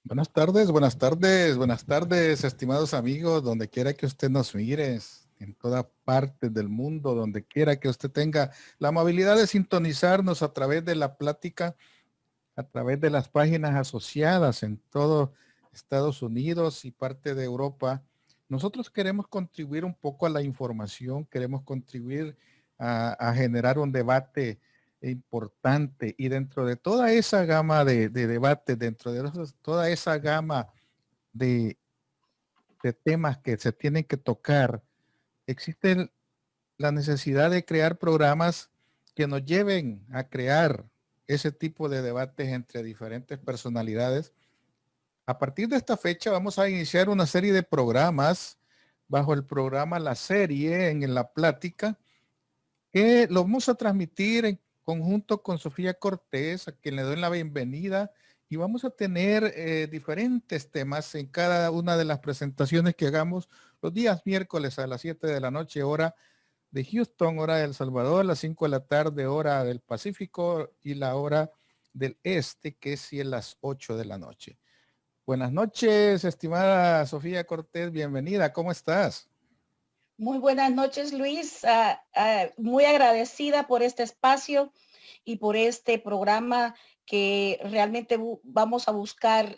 Buenas tardes, buenas tardes, estimados amigos, donde quiera que usted nos mire, en toda parte del mundo, donde quiera que usted tenga la amabilidad de sintonizarnos a través de la plática, a través de las páginas asociadas en todo Estados Unidos y parte de Europa. Nosotros queremos contribuir un poco a la información, queremos contribuir a generar un debate importante y dentro de toda esa gama de debate, dentro de toda esa gama de, de temas que se tienen que tocar, existe la necesidad de crear programas que nos lleven a crear ese tipo de debates entre diferentes personalidades. A partir de esta fecha vamos a iniciar una serie de programas bajo el programa La Serie en la Plática, que lo vamos a transmitir en conjunto con Sofía Cortés, a quien le doy la bienvenida, y vamos a tener diferentes temas en cada una de las presentaciones que hagamos los días miércoles a las 7 de la noche, hora de Houston, hora de El Salvador, las 5 de la tarde, hora del Pacífico, y la hora del Este, que es las 8 de la noche. Buenas noches, estimada Sofía Cortés, bienvenida, ¿cómo estás? Muy buenas noches, Luis. Muy agradecida por este espacio y por este programa que realmente vamos a buscar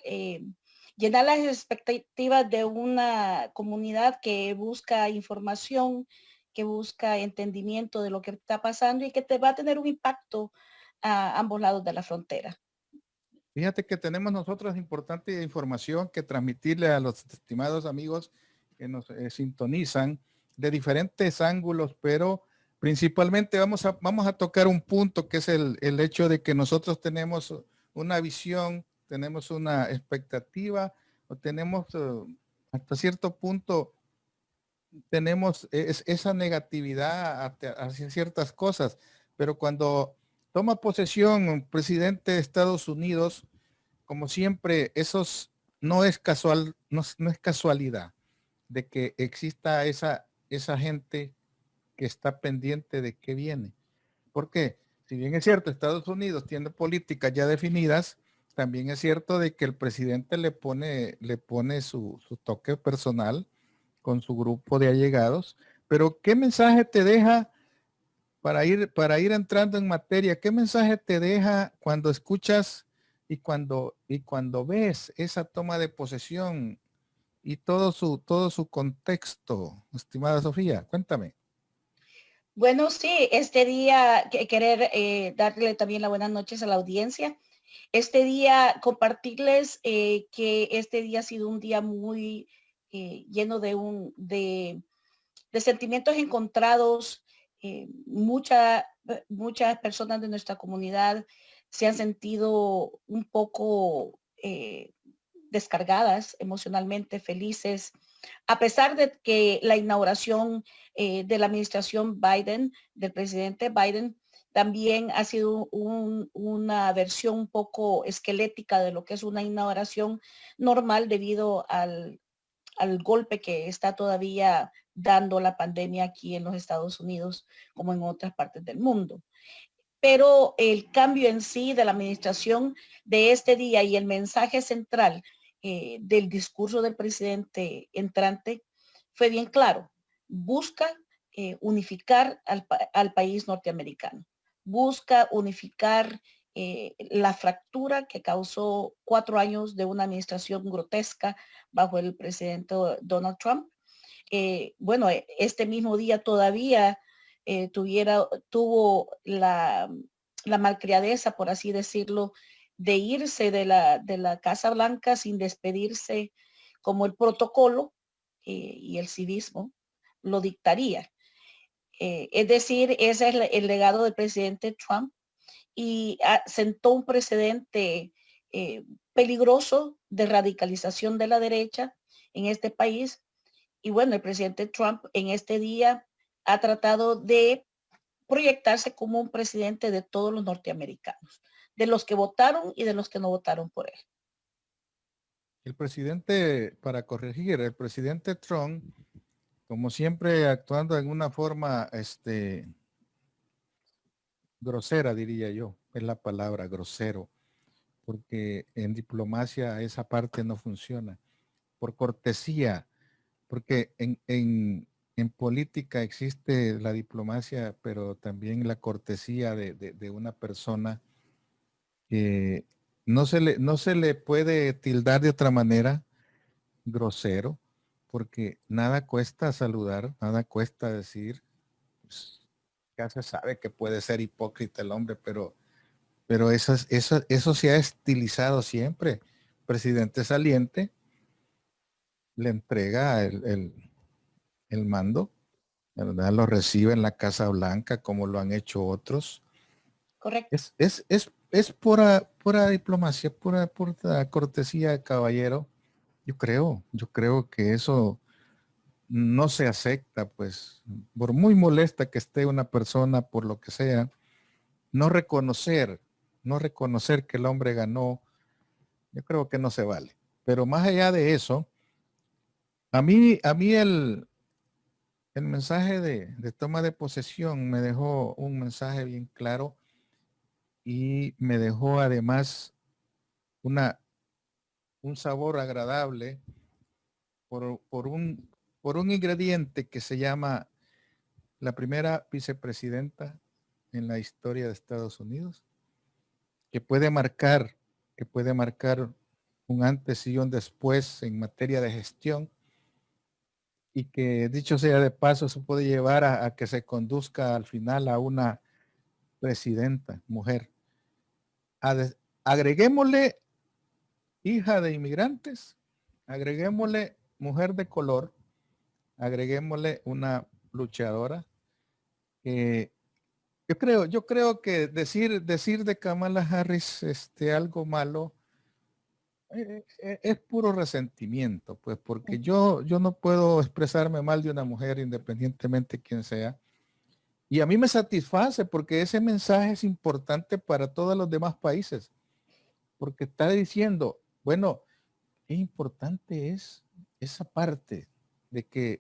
llenar las expectativas de una comunidad que busca información, que busca entendimiento de lo que está pasando y que te va a tener un impacto a ambos lados de la frontera. Fíjate que tenemos nosotros importante información que transmitirle a los estimados amigos que nos sintonizan de diferentes ángulos, pero principalmente vamos a tocar un punto que es el hecho de que nosotros tenemos una visión, tenemos una expectativa o tenemos hasta cierto punto tenemos esa negatividad hacia ciertas cosas, pero cuando toma posesión un presidente de Estados Unidos, como siempre, no es casual, no es casualidad de que exista esa gente que está pendiente de qué viene. Porque si bien es cierto, Estados Unidos tiene políticas ya definidas, también es cierto de que el presidente le pone su toque personal con su grupo de allegados. Pero ¿qué mensaje te deja para ir entrando en materia? ¿Qué mensaje te deja cuando escuchas y cuando ves esa toma de posesión y todo su contexto, estimada Sofía? Cuéntame. Bueno, sí, este día querer darle también las buenas noches a la audiencia. Este día, compartirles que este día ha sido un día muy lleno de sentimientos encontrados. Muchas personas de nuestra comunidad se han sentido un poco descargadas emocionalmente, felices, a pesar de que la inauguración de la administración Biden, del presidente Biden, también ha sido una versión un poco esquelética de lo que es una inauguración normal debido al golpe que está todavía dando la pandemia aquí en los Estados Unidos como en otras partes del mundo. Pero el cambio en sí de la administración de este día y el mensaje central del discurso del presidente entrante fue bien claro. Busca unificar al país norteamericano. Busca unificar la fractura que causó 4 años de una administración grotesca bajo el presidente Donald Trump. Bueno, este mismo día todavía tuvo la malcriadeza, por así decirlo, de irse de la Casa Blanca sin despedirse como el protocolo y el civismo lo dictaría. Es decir, ese es el legado del presidente Trump y sentó un precedente eh, peligroso de radicalización de la derecha en este país. Y bueno, el presidente Trump en este día ha tratado de proyectarse como un presidente de todos los norteamericanos, de los que votaron y de los que no votaron por él. El presidente, para corregir, el presidente Trump, como siempre actuando en una forma grosera, diría yo, es la palabra grosero, porque en diplomacia esa parte no funciona. Por cortesía, porque en política existe la diplomacia, pero también la cortesía de una persona que no se le puede tildar de otra manera, grosero, porque nada cuesta saludar, nada cuesta decir, pues, ya se sabe que puede ser hipócrita el hombre, pero eso se ha estilizado siempre. Presidente saliente le entrega el mando, ¿verdad? Lo recibe en la Casa Blanca como lo han hecho otros. Correcto. Es pura diplomacia, pura cortesía, caballero. Yo creo que eso no se acepta, pues, por muy molesta que esté una persona, por lo que sea, no reconocer, no reconocer que el hombre ganó, yo creo que no se vale. Pero más allá de eso, a mí el mensaje de toma de posesión me dejó un mensaje bien claro y me dejó además una, un sabor agradable por, por, un, por un ingrediente que se llama la primera vicepresidenta en la historia de Estados Unidos, que puede marcar, que puede marcar un antes y un después en materia de gestión y que dicho sea de paso se puede llevar a que se conduzca al final a una presidenta mujer. Agreguémosle hija de inmigrantes, agreguémosle mujer de color, agreguémosle una luchadora. Yo creo que decir de Kamala Harris algo malo es puro resentimiento, pues porque yo no puedo expresarme mal de una mujer independientemente de quién sea. Y a mí me satisface porque ese mensaje es importante para todos los demás países, porque está diciendo, bueno, qué importante es esa parte de que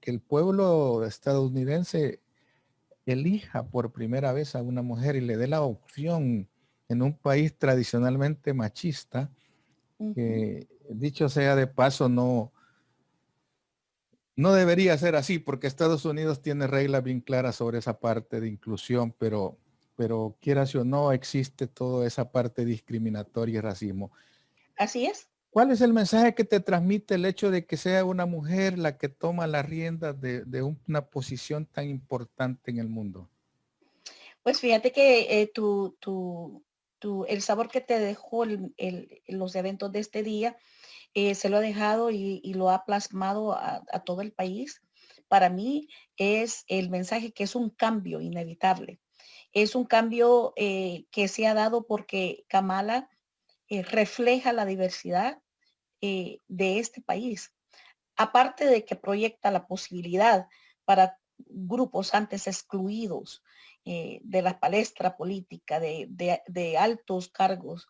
el pueblo estadounidense elija por primera vez a una mujer y le dé la opción en un país tradicionalmente machista, que dicho sea de paso, no debería ser así, porque Estados Unidos tiene reglas bien claras sobre esa parte de inclusión, pero quieras o no, existe toda esa parte discriminatoria y racismo. Así es. ¿Cuál es el mensaje que te transmite el hecho de que sea una mujer la que toma las riendas de una posición tan importante en el mundo? Pues fíjate que el sabor que te dejó los eventos de este día, se lo ha dejado y lo ha plasmado a todo el país. Para mí es el mensaje que es un cambio inevitable. Es un cambio que se ha dado porque Kamala refleja la diversidad de este país. Aparte de que proyecta la posibilidad para grupos antes excluidos de la palestra política, de altos cargos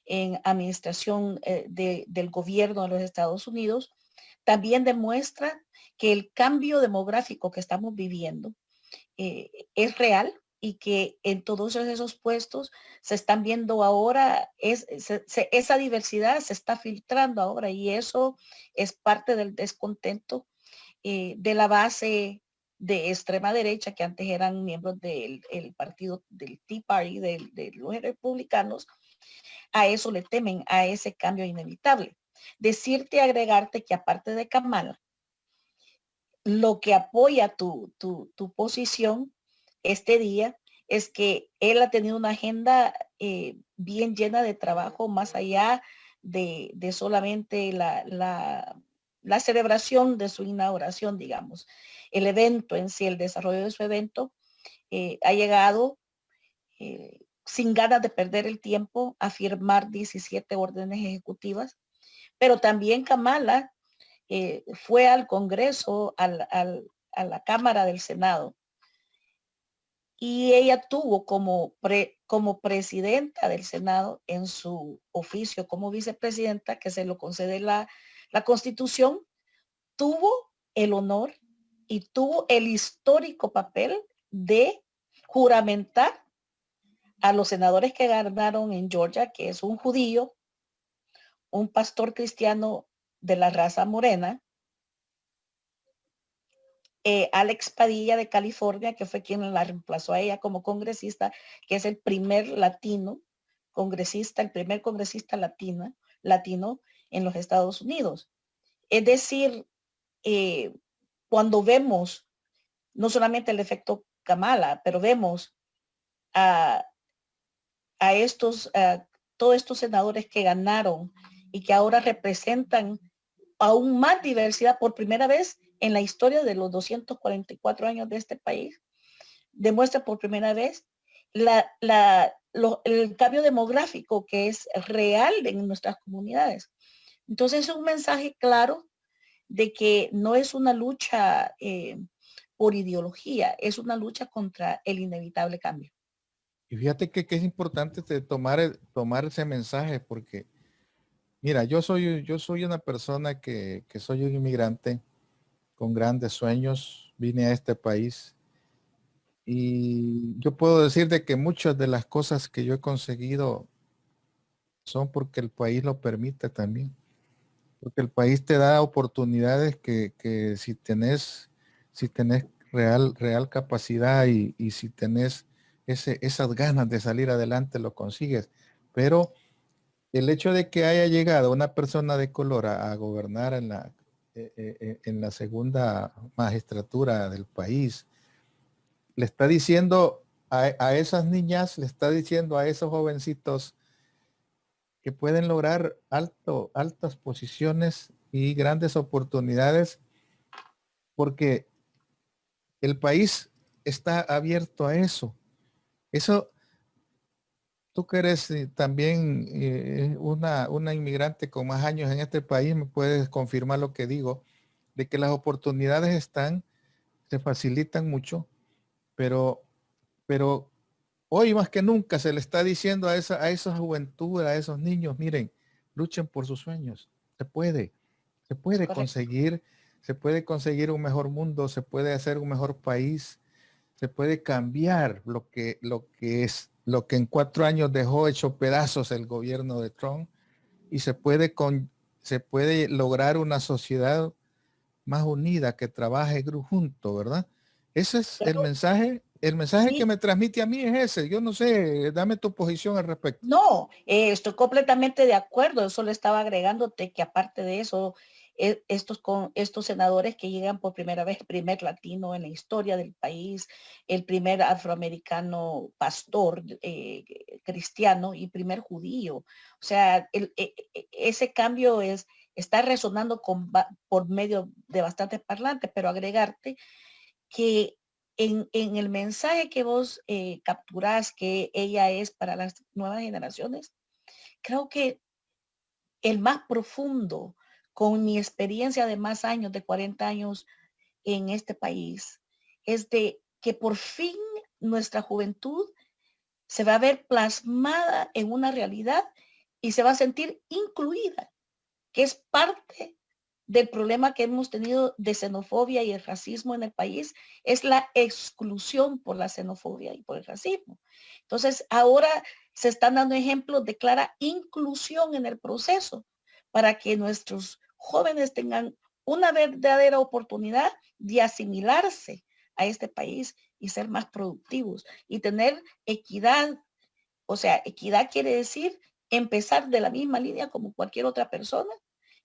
en administración del gobierno de los Estados Unidos, también demuestra que el cambio demográfico que estamos viviendo es real y que en todos esos puestos se están viendo ahora, esa diversidad se está filtrando ahora y eso es parte del descontento de la base de extrema derecha que antes eran miembros del partido del Tea Party, de los republicanos. A eso le temen, a ese cambio inevitable. Decirte, agregarte que aparte de Kamala, lo que apoya tu posición este día es que él ha tenido una agenda bien llena de trabajo más allá de solamente la celebración de su inauguración, digamos. El evento en sí, el desarrollo de su evento, ha llegado sin ganas de perder el tiempo a firmar 17 órdenes ejecutivas, pero también Kamala fue al Congreso, a la Cámara del Senado, y ella tuvo como presidenta del Senado en su oficio como vicepresidenta, que se lo concede la Constitución, tuvo el honor y tuvo el histórico papel de juramentar a los senadores que ganaron en Georgia, que es un judío, un pastor cristiano de la raza morena, Alex Padilla de California, que fue quien la reemplazó a ella como congresista, que es el primer latino congresista, el primer congresista latino en los Estados Unidos. Es decir, cuando vemos no solamente el efecto Kamala, pero vemos a, a estos, todos estos senadores que ganaron y que ahora representan aún más diversidad por primera vez en la historia de los 244 años de este país, demuestra por primera vez el cambio demográfico que es real en nuestras comunidades. Entonces es un mensaje claro de que no es una lucha por ideología, es una lucha contra el inevitable cambio. Y fíjate que es importante tomar ese mensaje porque, mira, yo soy una persona que soy un inmigrante con grandes sueños, vine a este país y yo puedo decir de que muchas de las cosas que yo he conseguido son porque el país lo permite también, porque el país te da oportunidades que si tenés real capacidad y si tenés esas ganas de salir adelante, lo consigues. Pero el hecho de que haya llegado una persona de color a gobernar en la segunda magistratura del país, le está diciendo a esas niñas, le está diciendo a esos jovencitos que pueden lograr altas posiciones y grandes oportunidades porque el país está abierto a eso. Eso, tú que eres también una inmigrante con más años en este país, me puedes confirmar lo que digo, de que las oportunidades están, se facilitan mucho, pero, pero hoy más que nunca se le está diciendo a esa juventud, a esos niños, miren, luchen por sus sueños. Se Es puede correcto. conseguir, se puede conseguir un mejor mundo, se puede hacer un mejor país, se puede cambiar lo que en 4 años dejó hecho pedazos el gobierno de Trump y se puede lograr una sociedad más unida que trabaje junto, ¿verdad? Ese es Claro, el mensaje que sí, me transmite a mí es ese. Yo no sé, dame tu posición al respecto. no, estoy completamente de acuerdo. Eso le estaba agregándote que aparte de eso, estos senadores que llegan por primera vez, el primer latino en la historia del país, el primer afroamericano pastor cristiano y primer judío. O sea, ese cambio está resonando por medio de bastantes parlantes, pero agregarte que en el mensaje que vos capturás que ella es para las nuevas generaciones, creo que el más profundo, con mi experiencia de más años, de 40 años en este país, es de que por fin nuestra juventud se va a ver plasmada en una realidad y se va a sentir incluida, que es parte del problema que hemos tenido de xenofobia y el racismo en el país, es la exclusión por la xenofobia y por el racismo. Entonces, ahora se están dando ejemplos de clara inclusión en el proceso para que nuestros jóvenes tengan una verdadera oportunidad de asimilarse a este país y ser más productivos y tener equidad. O sea, equidad quiere decir empezar de la misma línea como cualquier otra persona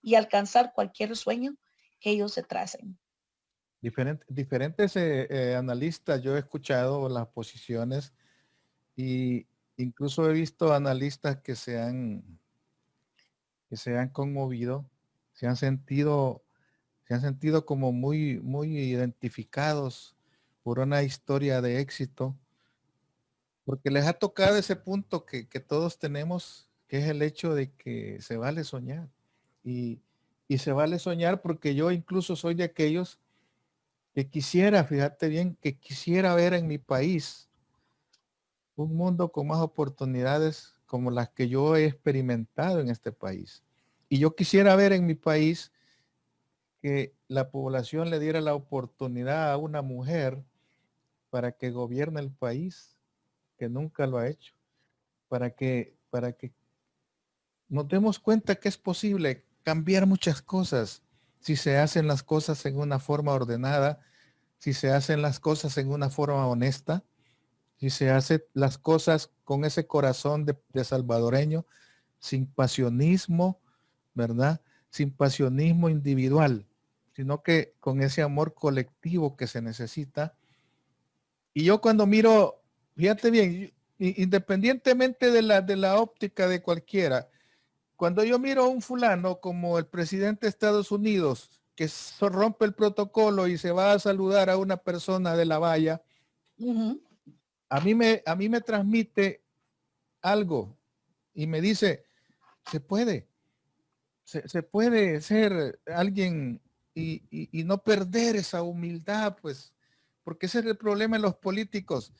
y alcanzar cualquier sueño que ellos se tracen. Diferentes analistas, yo he escuchado las posiciones y incluso he visto analistas que se han conmovido, se han sentido, se han sentido como muy identificados por una historia de éxito, porque les ha tocado ese punto que todos tenemos, que es el hecho de que se vale soñar. Y, y se vale soñar porque yo incluso soy de aquellos que quisiera, fíjate bien, que quisiera ver en mi país un mundo con más oportunidades como las que yo he experimentado en este país. Y yo quisiera ver en mi país que la población le diera la oportunidad a una mujer para que gobierne el país, que nunca lo ha hecho. para que nos demos cuenta que es posible cambiar muchas cosas si se hacen las cosas en una forma ordenada, si se hacen las cosas en una forma honesta, si se hacen las cosas con ese corazón de salvadoreño, sin pasionismo, ¿verdad? Sin pasionismo individual, sino que con ese amor colectivo que se necesita. Y yo cuando miro, fíjate bien, independientemente de la óptica de cualquiera, cuando yo miro a un fulano como el presidente de Estados Unidos, que rompe el protocolo y se va a saludar a una persona de la valla, a mí me transmite algo y me dice, se puede, se puede ser alguien y no perder esa humildad, pues, porque ese es el problema de los políticos,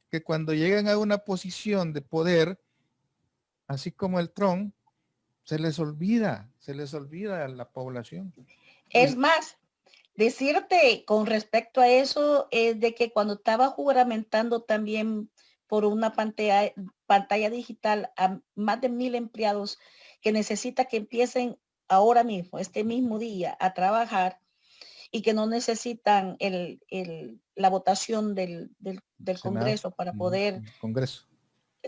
que cuando llegan a una posición de poder, así como el Trump, se les olvida a la población. Es más, decirte con respecto a eso es de que cuando estaba juramentando también por una pantalla digital a más de 1,000 empleados que necesita que empiecen ahora mismo, este mismo día, a trabajar y que no necesitan la votación del Senado, Congreso para poder, Congreso.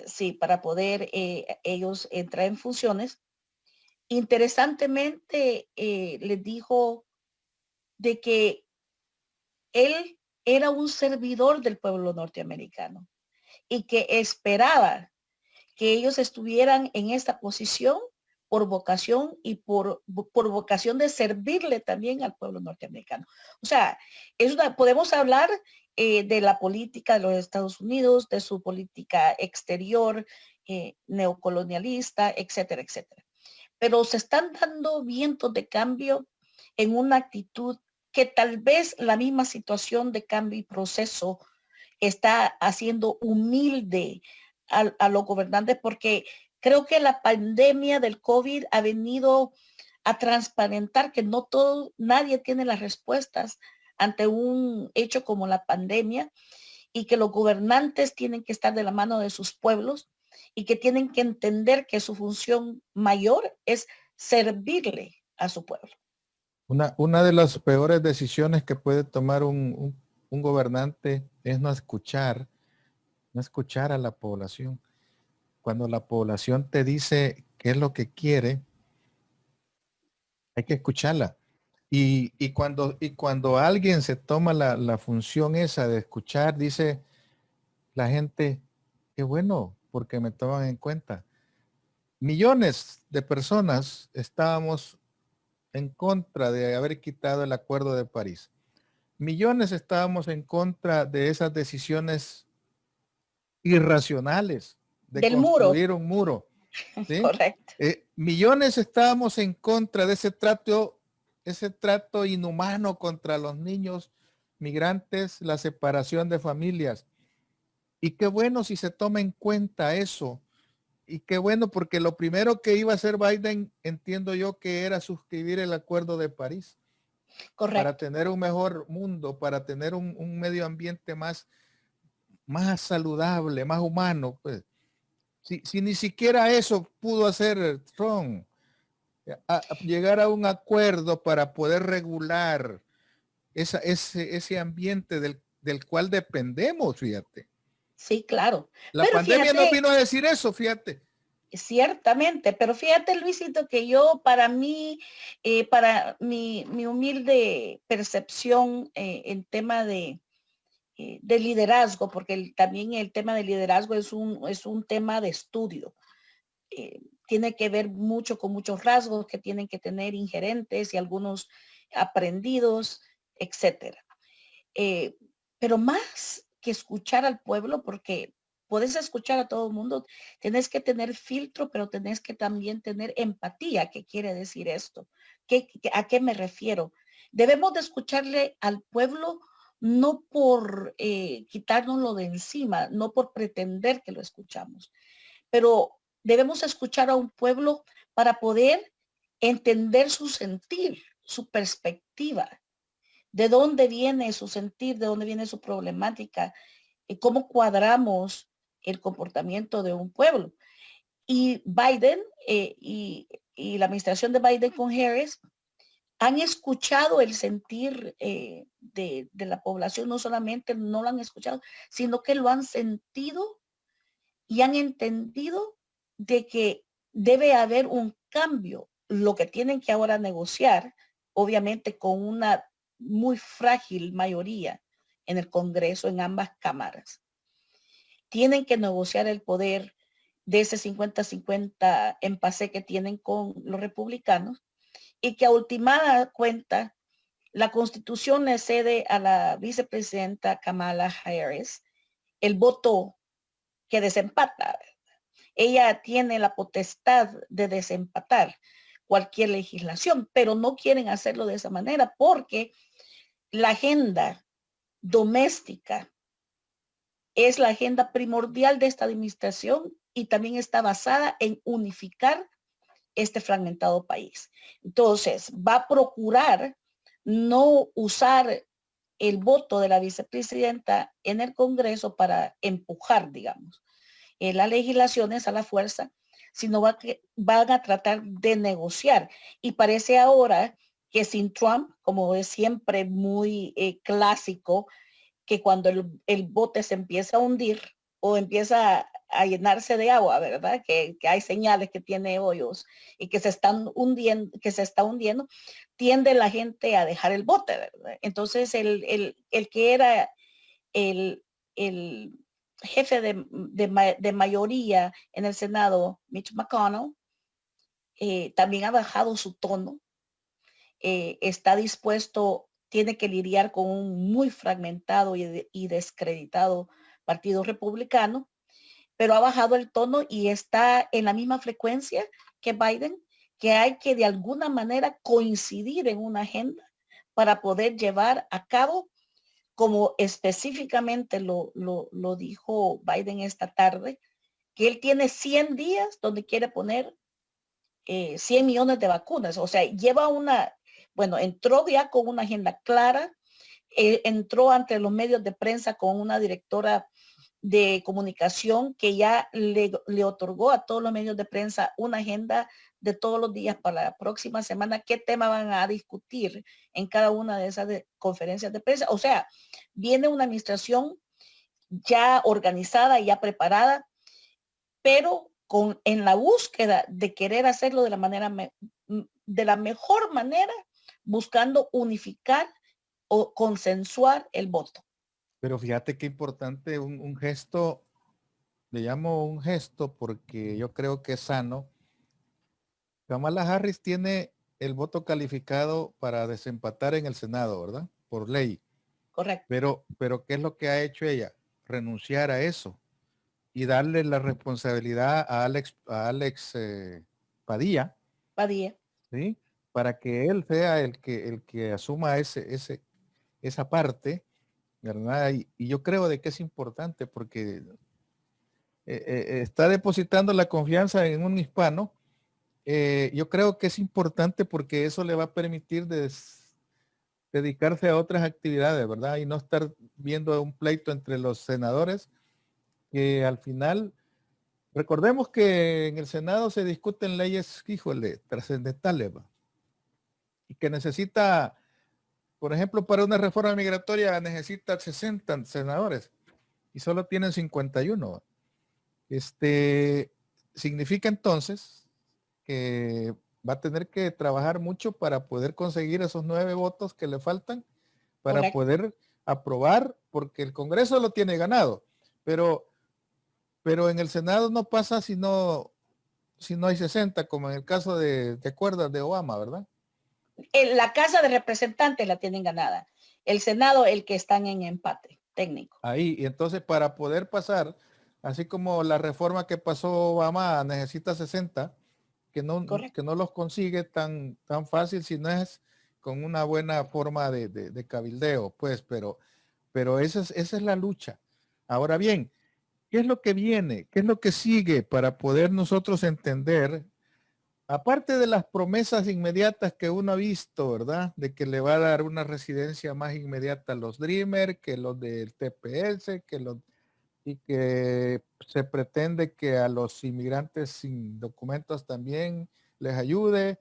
sí, para poder ellos entrar en funciones. Interesantemente, les dijo de que él era un servidor del pueblo norteamericano y que esperaba que ellos estuvieran en esta posición por vocación y por vocación de servirle también al pueblo norteamericano. O sea, podemos hablar de la política de los Estados Unidos, de su política exterior, neocolonialista, etcétera, etcétera. Pero se están dando vientos de cambio en una actitud que tal vez la misma situación de cambio y proceso está haciendo humilde a los gobernantes, porque creo que la pandemia del COVID ha venido a transparentar que nadie tiene las respuestas ante un hecho como la pandemia y que los gobernantes tienen que estar de la mano de sus pueblos y que tienen que entender que su función mayor es servirle a su pueblo. Una de las peores decisiones que puede tomar un gobernante es no escuchar a la población. Cuando la población te dice qué es lo que quiere, hay que escucharla. Y cuando alguien se toma la función esa de escuchar, dice la gente, qué bueno, porque me toman en cuenta. Millones de personas estábamos en contra de haber quitado el Acuerdo de París. Millones estábamos en contra de esas decisiones irracionales de Del muro. construir un muro. ¿Sí? Correcto. Millones estábamos en contra de ese trato inhumano contra los niños migrantes, la separación de familias. Y qué bueno si se toma en cuenta eso. Y qué bueno, porque lo primero que iba a hacer Biden, entiendo yo, que era suscribir el Acuerdo de París. Correcto. Para tener un mejor mundo, para tener un medio ambiente más saludable, más humano. Pues. Si ni siquiera eso pudo hacer Trump, llegar a un acuerdo para poder regular ese ambiente del cual dependemos, fíjate. Sí, claro. La Pero pandemia fíjate, no vino a decir eso, fíjate. ciertamente, pero fíjate, Luisito, que yo para mí, para mi humilde percepción en tema de liderazgo, porque también el tema de liderazgo es un tema de estudio. Tiene que ver mucho con muchos rasgos que tienen que tener ingerentes y algunos aprendidos, etcétera. Pero más que escuchar al pueblo, porque puedes escuchar a todo el mundo, tenés que tener filtro, pero tenés que también tener empatía. ¿Qué quiere decir esto? ¿A qué me refiero? Debemos de escucharle al pueblo no por quitárnoslo de encima, no por pretender que lo escuchamos, pero debemos escuchar a un pueblo para poder entender su sentir, su perspectiva, de dónde viene su sentir, de dónde viene su problemática, y cómo cuadramos el comportamiento de un pueblo. Y Biden y la administración de Biden con Harris han escuchado el sentir de la población, no solamente no lo han escuchado, sino que lo han sentido y han entendido de que debe haber un cambio. Lo que tienen que ahora negociar, obviamente con una muy frágil mayoría en el Congreso, en ambas cámaras. Tienen que negociar el poder de ese 50-50 empase que tienen con los republicanos y que a ultimada cuenta la Constitución le cede a la vicepresidenta Kamala Harris el voto que desempata. Ella tiene la potestad de desempatar cualquier legislación, pero no quieren hacerlo de esa manera porque la agenda doméstica es la agenda primordial de esta administración y también está basada en unificar este fragmentado país. Entonces, va a procurar no usar el voto de la vicepresidenta en el Congreso para empujar, digamos, las legislaciones a la fuerza, sino van a tratar de negociar. Y parece ahora que sin Trump, como es siempre muy clásico, que cuando el bote se empieza a hundir o empieza a llenarse de agua, ¿verdad? Que hay señales que tiene hoyos y que se están hundiendo, que se está hundiendo, tiende la gente a dejar el bote, ¿verdad? Entonces el que era el, el jefe de mayoría en el Senado, Mitch McConnell, también ha bajado su tono, está dispuesto, tiene que lidiar con un muy fragmentado y descreditado partido republicano, pero ha bajado el tono y está en la misma frecuencia que Biden, que hay que de alguna manera coincidir en una agenda para poder llevar a cabo, como específicamente lo dijo Biden esta tarde, que él tiene 100 días donde quiere poner 100 millones de vacunas. O sea, lleva bueno, entró ya con una agenda clara, entró ante los medios de prensa con una directora de comunicación que ya le otorgó a todos los medios de prensa una agenda de todos los días para la próxima semana, qué tema van a discutir en cada una de esas conferencias de prensa. O sea, viene una administración ya organizada y ya preparada, pero en la búsqueda de querer hacerlo de la mejor manera, buscando unificar o consensuar el voto. Pero fíjate qué importante un gesto, le llamo un gesto porque yo creo que es sano. Kamala Harris tiene el voto calificado para desempatar en el Senado, ¿verdad? Por ley. Correcto. Pero ¿qué es lo que ha hecho ella? Renunciar a eso y darle la responsabilidad a Alex Padilla, Padilla. ¿sí? Para que él sea el que asuma esa parte, ¿verdad? Y yo creo de que es importante porque está depositando la confianza en un hispano. Yo creo que es importante porque eso le va a permitir dedicarse a otras actividades, ¿verdad? Y no estar viendo un pleito entre los senadores, que al final, recordemos que en el Senado se discuten leyes, híjole, trascendentales, ¿va? Y que necesita, por ejemplo, para una reforma migratoria necesita 60 senadores y solo tienen 51. ¿Va? Significa entonces que va a tener que trabajar mucho para poder conseguir esos 9 votos que le faltan para Correcto. poder aprobar, porque el Congreso lo tiene ganado, pero en el Senado no pasa si no hay 60, como en el caso ¿te acuerdas de Obama, verdad? La Casa de Representantes la tienen ganada. El Senado, el que están en empate técnico. Ahí, y entonces para poder pasar, así como la reforma que pasó Obama necesita 60, que no los consigue tan fácil si no es con una buena forma de cabildeo, pues, pero esa es la lucha. Ahora bien, ¿qué es lo que viene? ¿Qué es lo que sigue para poder nosotros entender? Aparte de las promesas inmediatas que uno ha visto, ¿verdad? De que le va a dar una residencia más inmediata a los Dreamer, que los del TPS, y que se pretende que a los inmigrantes sin documentos también les ayude.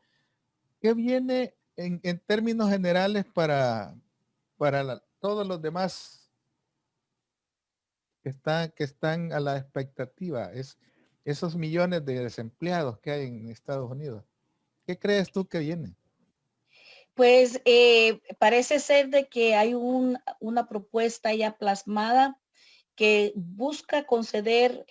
¿Qué viene en términos generales para todos los demás que están a la expectativa? Es esos millones de desempleados que hay en Estados Unidos. ¿Qué crees tú que viene? Pues parece ser de que hay una propuesta ya plasmada que busca conceder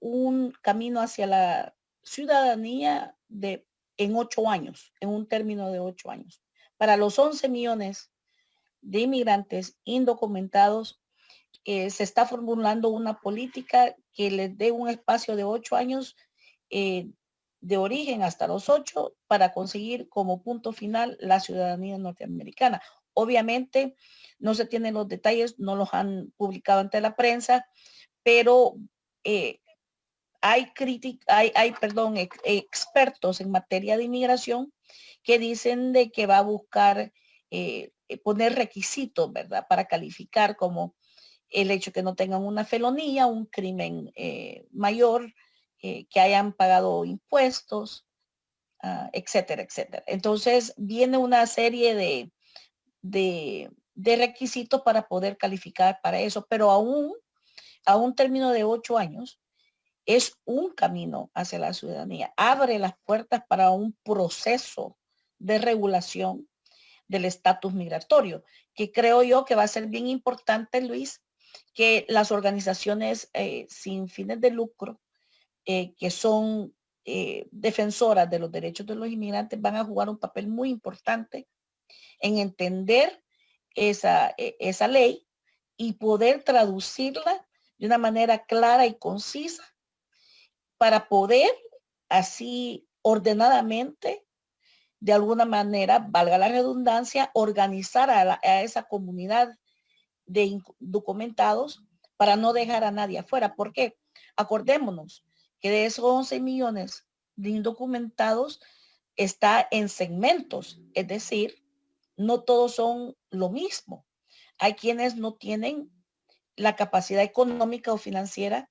un camino hacia la ciudadanía en 8 años, en un término de 8 años. Para los 11 millones de inmigrantes indocumentados, se está formulando una política que les dé un espacio de 8 años eh, de origen hasta los 8 para conseguir como punto final la ciudadanía norteamericana. Obviamente no se tienen los detalles, no los han publicado ante la prensa, pero eh, perdón, expertos en materia de inmigración que dicen de que va a buscar poner requisitos, ¿verdad? Para calificar como el hecho que no tengan una felonía, un crimen mayor, que hayan pagado impuestos, etcétera, etcétera. Entonces viene una serie de requisitos para poder calificar para eso, pero aún a un término de 8 años es un camino hacia la ciudadanía. Abre las puertas para un proceso de regulación del estatus migratorio, que creo yo que va a ser bien importante, Luis, que las organizaciones sin fines de lucro, que son defensoras de los derechos de los inmigrantes, van a jugar un papel muy importante en entender esa ley y poder traducirla de una manera clara y concisa para poder así ordenadamente, de alguna manera, valga la redundancia, organizar a esa comunidad de indocumentados para no dejar a nadie afuera. ¿Por qué? Acordémonos que de esos 11 millones de indocumentados está en segmentos, es decir, no todos son lo mismo. Hay quienes no tienen la capacidad económica o financiera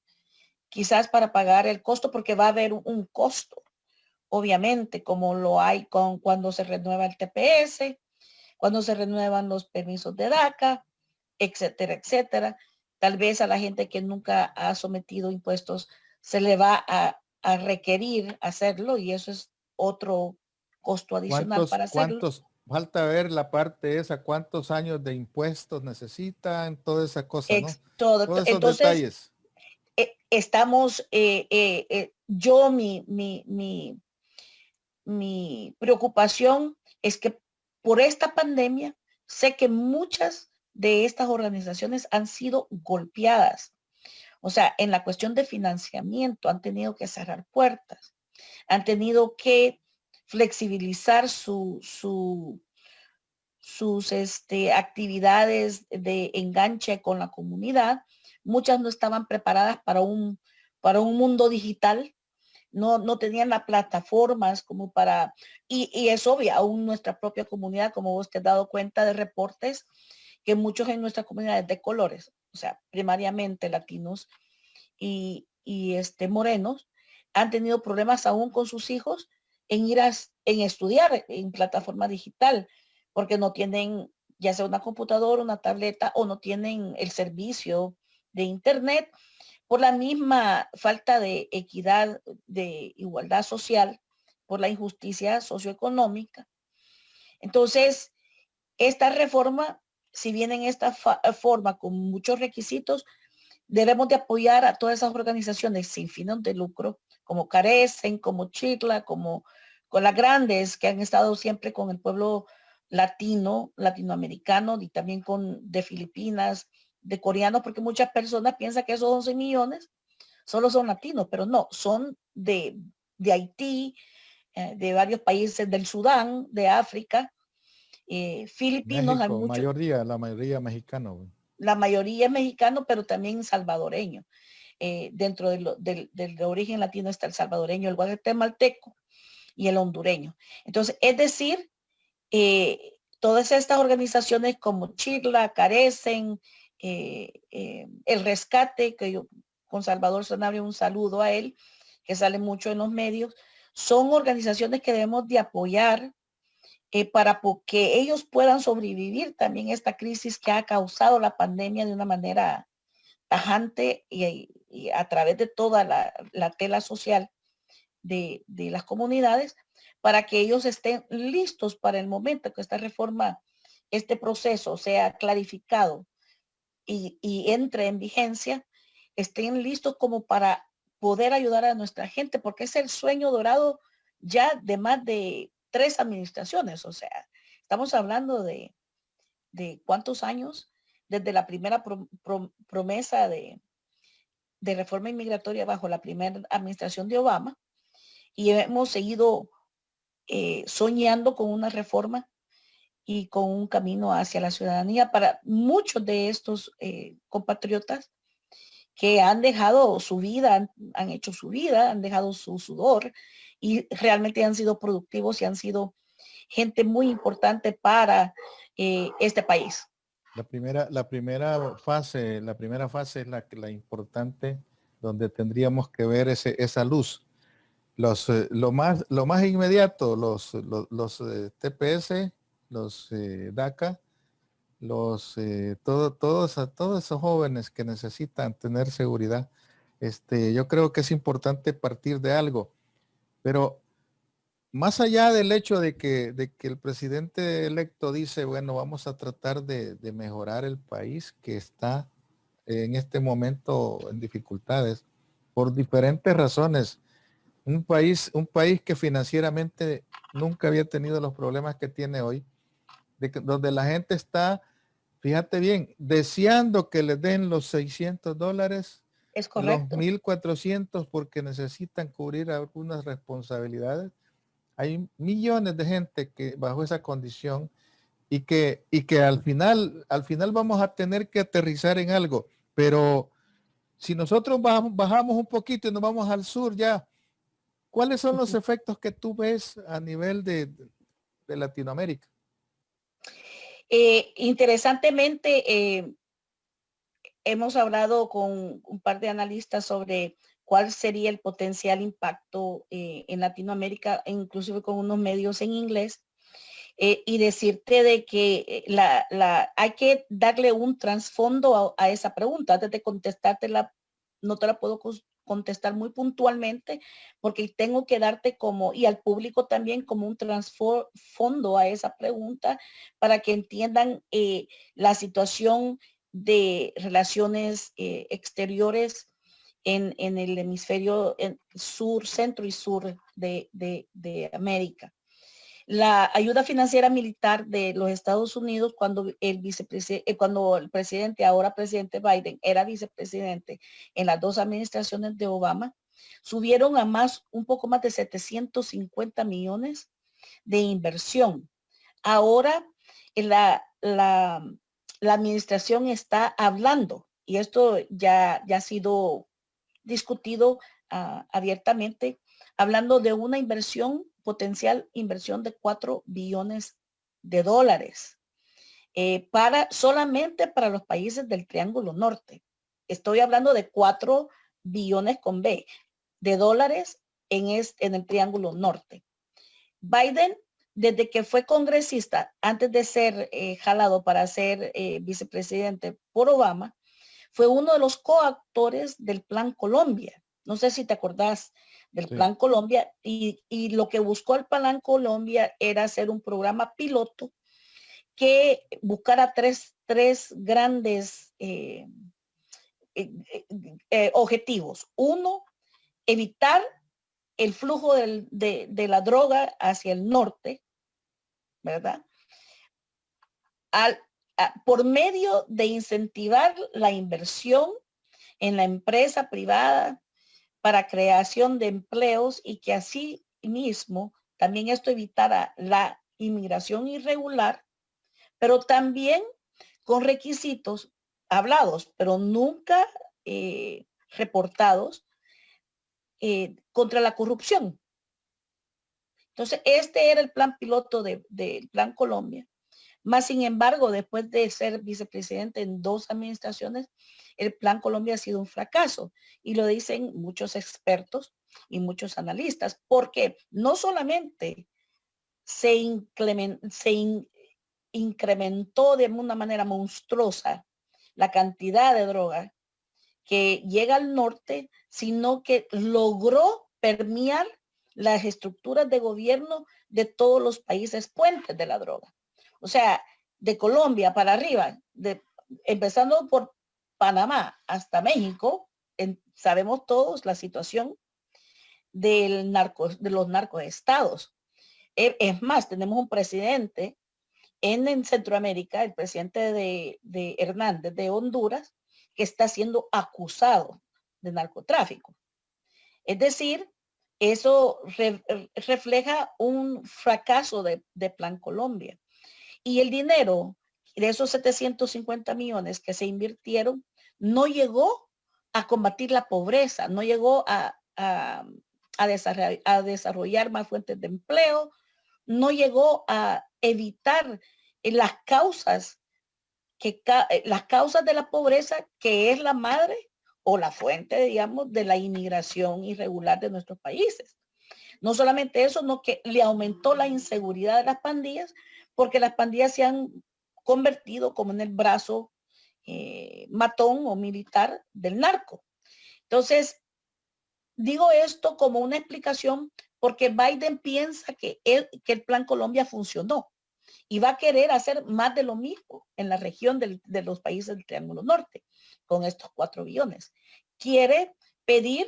quizás para pagar el costo, porque va a haber un costo, obviamente, como lo hay cuando se renueva el TPS, cuando se renuevan los permisos de DACA, etcétera, etcétera. Tal vez a la gente que nunca ha sometido impuestos se le va a requerir hacerlo y eso es otro costo adicional para hacerlo. Falta ver la parte esa, cuántos años de impuestos necesitan, toda esa cosa, ¿no? Todo. Todos esos Entonces, detalles. estamos, yo, mi preocupación es que por esta pandemia sé que muchas de estas organizaciones han sido golpeadas. O sea, en la cuestión de financiamiento han tenido que cerrar puertas, han tenido que flexibilizar sus actividades de enganche con la comunidad. Muchas no estaban preparadas para un mundo digital, no tenían las plataformas como para, y es obvio, aún nuestra propia comunidad, como vos te has dado cuenta de reportes, que muchos en nuestra comunidad de colores, o sea, primariamente latinos y morenos, han tenido problemas aún con sus hijos en estudiar en plataforma digital, porque no tienen ya sea una computadora, una tableta o no tienen el servicio de internet por la misma falta de equidad, de igualdad social, por la injusticia socioeconómica. Entonces, esta reforma, si bien en esta forma con muchos requisitos, debemos de apoyar a todas esas organizaciones sin fines de lucro, como Carecen, como Chitla, como con las grandes que han estado siempre con el pueblo latinoamericano y también con de Filipinas, de coreanos, porque muchas personas piensan que esos 11 millones solo son latinos, pero no, son de Haití, de varios países del Sudán, de África, filipinos, hay México, muchos, la mayoría mexicano. la mayoría es mexicano, pero también salvadoreño. Dentro del origen latino está el salvadoreño, el guatemalteco y el hondureño. Entonces, es decir, todas estas organizaciones como Chirla, Carecen, el rescate, que yo con Salvador Sanabria un saludo a él, que sale mucho en los medios, son organizaciones que debemos de apoyar para que ellos puedan sobrevivir también esta crisis que ha causado la pandemia de una manera tajante y a través de toda la tela social de las comunidades, para que ellos estén listos para el momento que esta reforma, este proceso sea clarificado y entre en vigencia, estén listos como para poder ayudar a nuestra gente, porque es el sueño dorado ya de más de 3 administraciones. O sea, estamos hablando de cuántos años desde la primera promesa de reforma inmigratoria bajo la primera administración de Obama, y hemos seguido soñando con una reforma y con un camino hacia la ciudadanía para muchos de estos compatriotas que han dejado su vida, han hecho su vida, han dejado su sudor y realmente han sido productivos y han sido gente muy importante para este país. La primera fase es la importante, donde tendríamos que ver esa luz. Lo más inmediato, los TPS, los DACA, todos esos jóvenes que necesitan tener seguridad. Yo creo que es importante partir de algo, pero más allá del hecho de que el presidente electo dice, bueno, vamos a tratar de mejorar el país que está en este momento en dificultades por diferentes razones. Un país que financieramente nunca había tenido los problemas que tiene hoy, donde la gente está, fíjate bien, deseando que les den los $600, Es los correcto. 1,400 porque necesitan cubrir algunas responsabilidades. Hay millones de gente que bajo esa condición y que al final vamos a tener que aterrizar en algo. Pero si nosotros bajamos un poquito y nos vamos al sur ya, ¿cuáles son los efectos que tú ves a nivel de Latinoamérica? Interesantemente, hemos hablado con un par de analistas sobre cuál sería el potencial impacto en Latinoamérica, inclusive con unos medios en inglés, y decirte de que hay que darle un trasfondo a esa pregunta. Antes de contestártela, no te la puedo contestar muy puntualmente, porque tengo que darte como, y al público también, como un trasfondo a esa pregunta para que entiendan la situación de relaciones exteriores en el hemisferio sur, centro y sur de América. La ayuda financiera militar de los Estados Unidos cuando cuando el presidente, ahora presidente Biden, era vicepresidente en las 2 administraciones de Obama, subieron a un poco más de 750 millones de inversión. Ahora la administración está hablando, y esto ya ha sido discutido abiertamente, hablando de una potencial inversión de $4 billones solamente para los países del Triángulo Norte. Estoy hablando de 4 billones con B de dólares en el Triángulo Norte. Biden, desde que fue congresista, antes de ser jalado para ser vicepresidente por Obama, fue uno de los coautores del Plan Colombia. No sé si te acordás del Plan Colombia, y lo que buscó el Plan Colombia era hacer un programa piloto que buscara tres grandes objetivos. Uno, evitar el flujo de la droga hacia el norte, ¿verdad? Por medio de incentivar la inversión en la empresa privada para creación de empleos, y que así mismo también esto evitara la inmigración irregular, pero también con requisitos hablados, pero nunca reportados, contra la corrupción. Entonces, este era el plan piloto del Plan Colombia, Más sin embargo, después de ser vicepresidente en 2 administraciones, el Plan Colombia ha sido un fracaso. Y lo dicen muchos expertos y muchos analistas, porque no solamente se incrementó de una manera monstruosa la cantidad de droga que llega al norte, sino que logró permear las estructuras de gobierno de todos los países puentes de la droga. O sea, de Colombia para arriba, empezando por Panamá hasta México, sabemos todos la situación de los narcoestados. Es más, tenemos un presidente en Centroamérica, el presidente de Hernández de Honduras, que está siendo acusado de narcotráfico. Es decir, eso refleja un fracaso de Plan Colombia. Y el dinero de esos 750 millones que se invirtieron no llegó a combatir la pobreza, no llegó a desarrollar más fuentes de empleo, no llegó a evitar las causas de la pobreza, que es la madre o la fuente, digamos, de la inmigración irregular de nuestros países. No solamente eso, sino que le aumentó la inseguridad de las pandillas, porque las pandillas se han convertido como en el brazo matón o militar del narco. Entonces, digo esto como una explicación porque Biden piensa que el Plan Colombia funcionó y va a querer hacer más de lo mismo en la región de los países del Triángulo Norte con estos 4 billones. Quiere pedir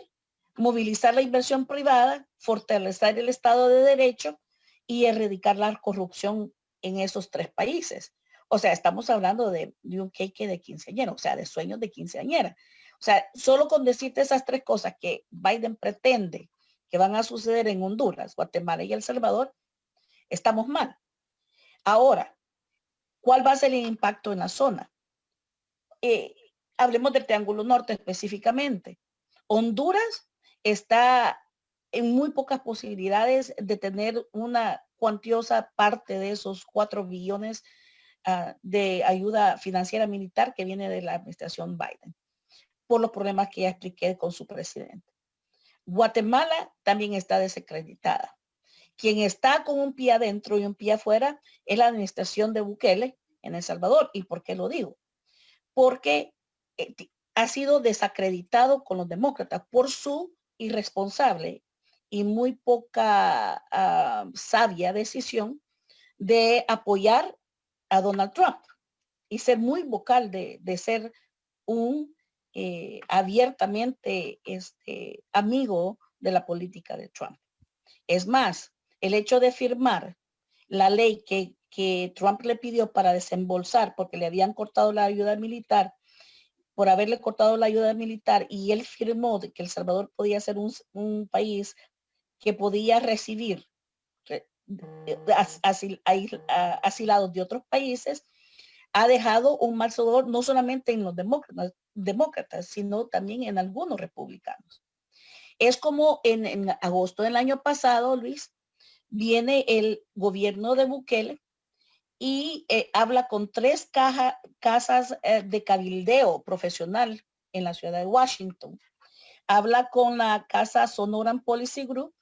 movilizar la inversión privada, fortalecer el Estado de Derecho y erradicar la corrupción en esos 3 países. O sea, estamos hablando de un cake de quinceañera, o sea, de sueños de quinceañera. O sea, solo con decirte esas 3 cosas que Biden pretende que van a suceder en Honduras, Guatemala y El Salvador, estamos mal. Ahora, ¿cuál va a ser el impacto en la zona? Hablemos del Triángulo Norte específicamente. Honduras está en muy pocas posibilidades de tener una cuantiosa parte de esos 4 billones de ayuda financiera militar que viene de la administración Biden, por los problemas que ya expliqué con su presidente. Guatemala también está desacreditada. Quien está con un pie adentro y un pie afuera es la administración de Bukele en El Salvador. ¿Y por qué lo digo? Porque ha sido desacreditado con los demócratas por su irresponsable y muy poca sabia decisión de apoyar a Donald Trump y ser muy vocal de ser un abiertamente amigo de la política de Trump. Es más, el hecho de firmar la ley que Trump le pidió para desembolsar, porque le habían cortado la ayuda militar, por haberle cortado la ayuda militar, y él firmó de que El Salvador podía ser un país que podía recibir asilados de otros países, ha dejado un mal sabor no solamente en los demócratas, sino también en algunos republicanos. Es como en agosto del año pasado, Luis, viene el gobierno de Bukele y habla con 3 casas de cabildeo profesional en la ciudad de Washington. Habla con la casa Sonoran Policy Group,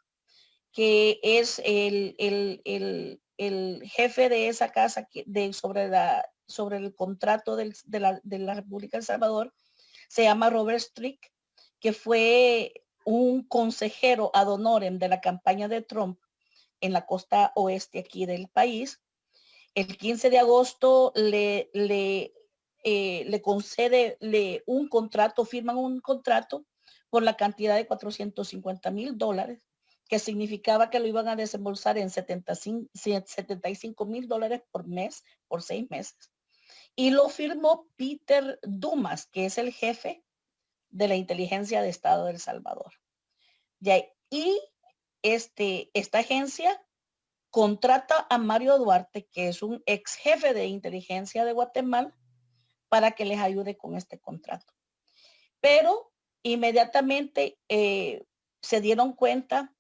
que es el jefe de esa casa sobre el contrato de la República de El Salvador. Se llama Robert Strick, que fue un consejero ad honorem de la campaña de Trump en la costa oeste aquí del país. El 15 de agosto le concede un contrato, firman un contrato por la cantidad de $450,000, que significaba que lo iban a desembolsar en $75,000 por mes, por 6 meses. Y lo firmó Peter Dumas, que es el jefe de la inteligencia de Estado de El Salvador. Y esta agencia contrata a Mario Duarte, que es un ex jefe de inteligencia de Guatemala, para que les ayude con este contrato. Pero inmediatamente se dieron cuenta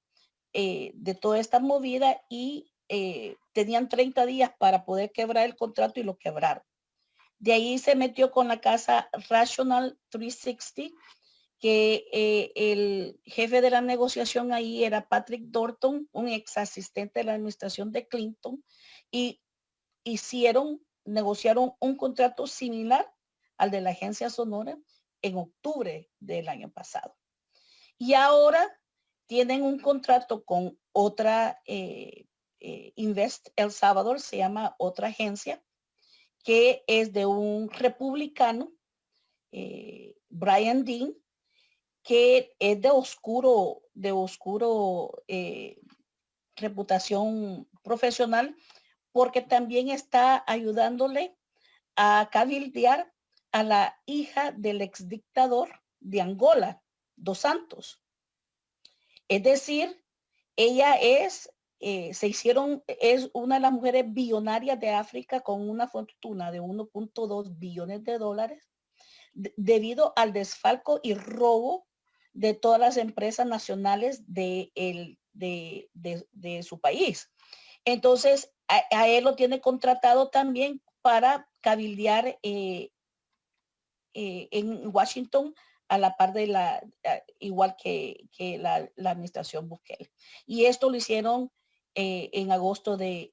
de toda esta movida y tenían 30 días para poder quebrar el contrato y lo quebraron. De ahí se metió con la casa Rational 360, que el jefe de la negociación ahí era Patrick Dorton, un ex asistente de la administración de Clinton, y negociaron un contrato similar al de la agencia Sonora en octubre del año pasado. Y ahora tienen un contrato con otra Invest El Salvador, se llama otra agencia, que es de un republicano, Brian Dean, que es de oscuro reputación profesional, porque también está ayudándole a cabildear a la hija del exdictador de Angola, Dos Santos. Es decir, ella es una de las mujeres billonarias de África con una fortuna de 1.2 billones de dólares debido al desfalco y robo de todas las empresas nacionales de su país. Entonces, a él lo tiene contratado también para cabildear en Washington a la par de igual que la administración Bukele. Y esto lo hicieron en agosto del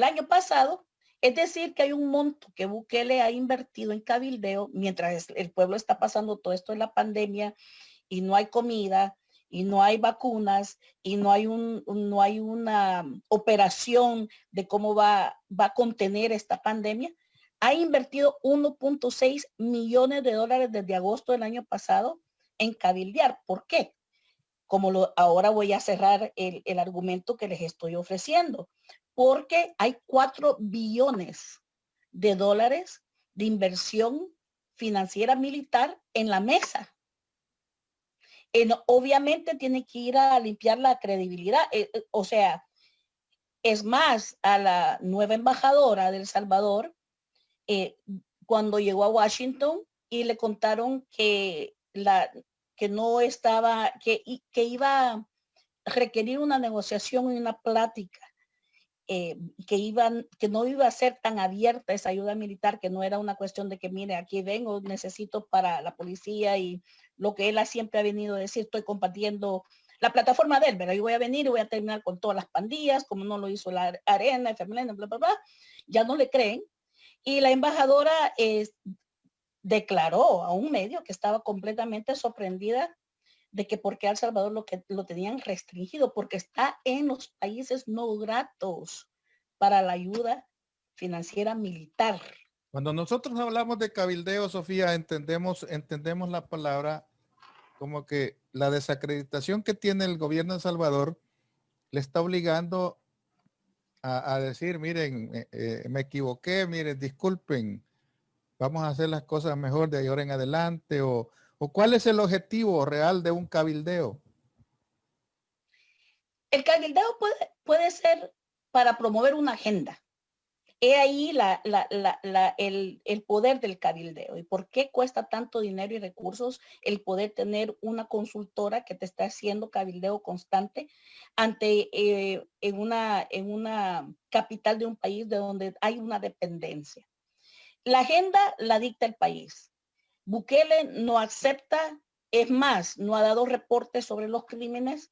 año pasado. Es decir, que hay un monto que Bukele ha invertido en cabildeo mientras el pueblo está pasando todo esto de la pandemia y no hay comida y no hay vacunas y no hay una operación de cómo va a contener esta pandemia. Ha invertido 1.6 millones de dólares desde agosto del año pasado en cabildear. ¿Por qué? Ahora voy a cerrar el argumento que les estoy ofreciendo. Porque hay 4 billones de dólares de inversión financiera militar en la mesa. Obviamente tiene que ir a limpiar la credibilidad. O sea, es más, a la nueva embajadora de El Salvador, cuando llegó a Washington y le contaron que no estaba, que iba a requerir una negociación y una plática, que no iba a ser tan abierta esa ayuda militar, que no era una cuestión de que, mire, aquí vengo, necesito para la policía y lo que él siempre ha venido a decir, estoy compartiendo la plataforma de él, pero yo voy a venir y voy a terminar con todas las pandillas, como no lo hizo la Arena, FMLN, bla, bla, bla. Ya no le creen. Y la embajadora declaró a un medio que estaba completamente sorprendida de que por qué El Salvador lo tenían restringido, porque está en los países no gratos para la ayuda financiera militar. Cuando nosotros hablamos de cabildeo, Sofía, entendemos la palabra como que la desacreditación que tiene el gobierno de El Salvador le está obligando a decir, miren, me equivoqué, miren, disculpen, vamos a hacer las cosas mejor de ahora en adelante, o cuál es el objetivo real de un cabildeo. El cabildeo puede ser para promover una agenda. He ahí el poder del cabildeo y por qué cuesta tanto dinero y recursos el poder tener una consultora que te está haciendo cabildeo constante en una capital de un país de donde hay una dependencia. La agenda la dicta el país. Bukele no acepta, es más, no ha dado reportes sobre los crímenes,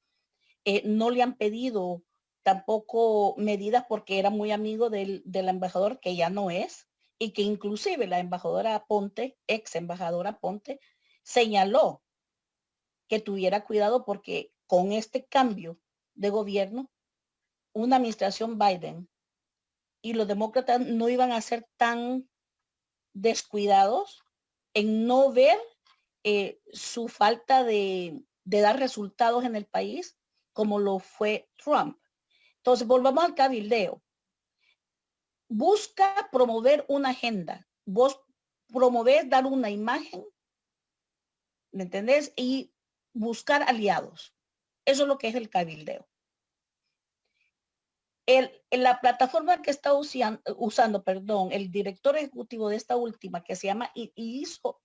no le han pedido tampoco medidas porque era muy amigo del embajador, que ya no es, y que inclusive la embajadora Ponte, ex embajadora Ponte, señaló que tuviera cuidado porque con este cambio de gobierno, una administración Biden y los demócratas no iban a ser tan descuidados en no ver su falta de dar resultados en el país como lo fue Trump. Entonces, volvamos al cabildeo. Busca promover una agenda. Vos promovés dar una imagen, ¿me entendés? Y buscar aliados. Eso es lo que es el cabildeo. La plataforma que está usando, el director ejecutivo de esta última, que se llama, hizo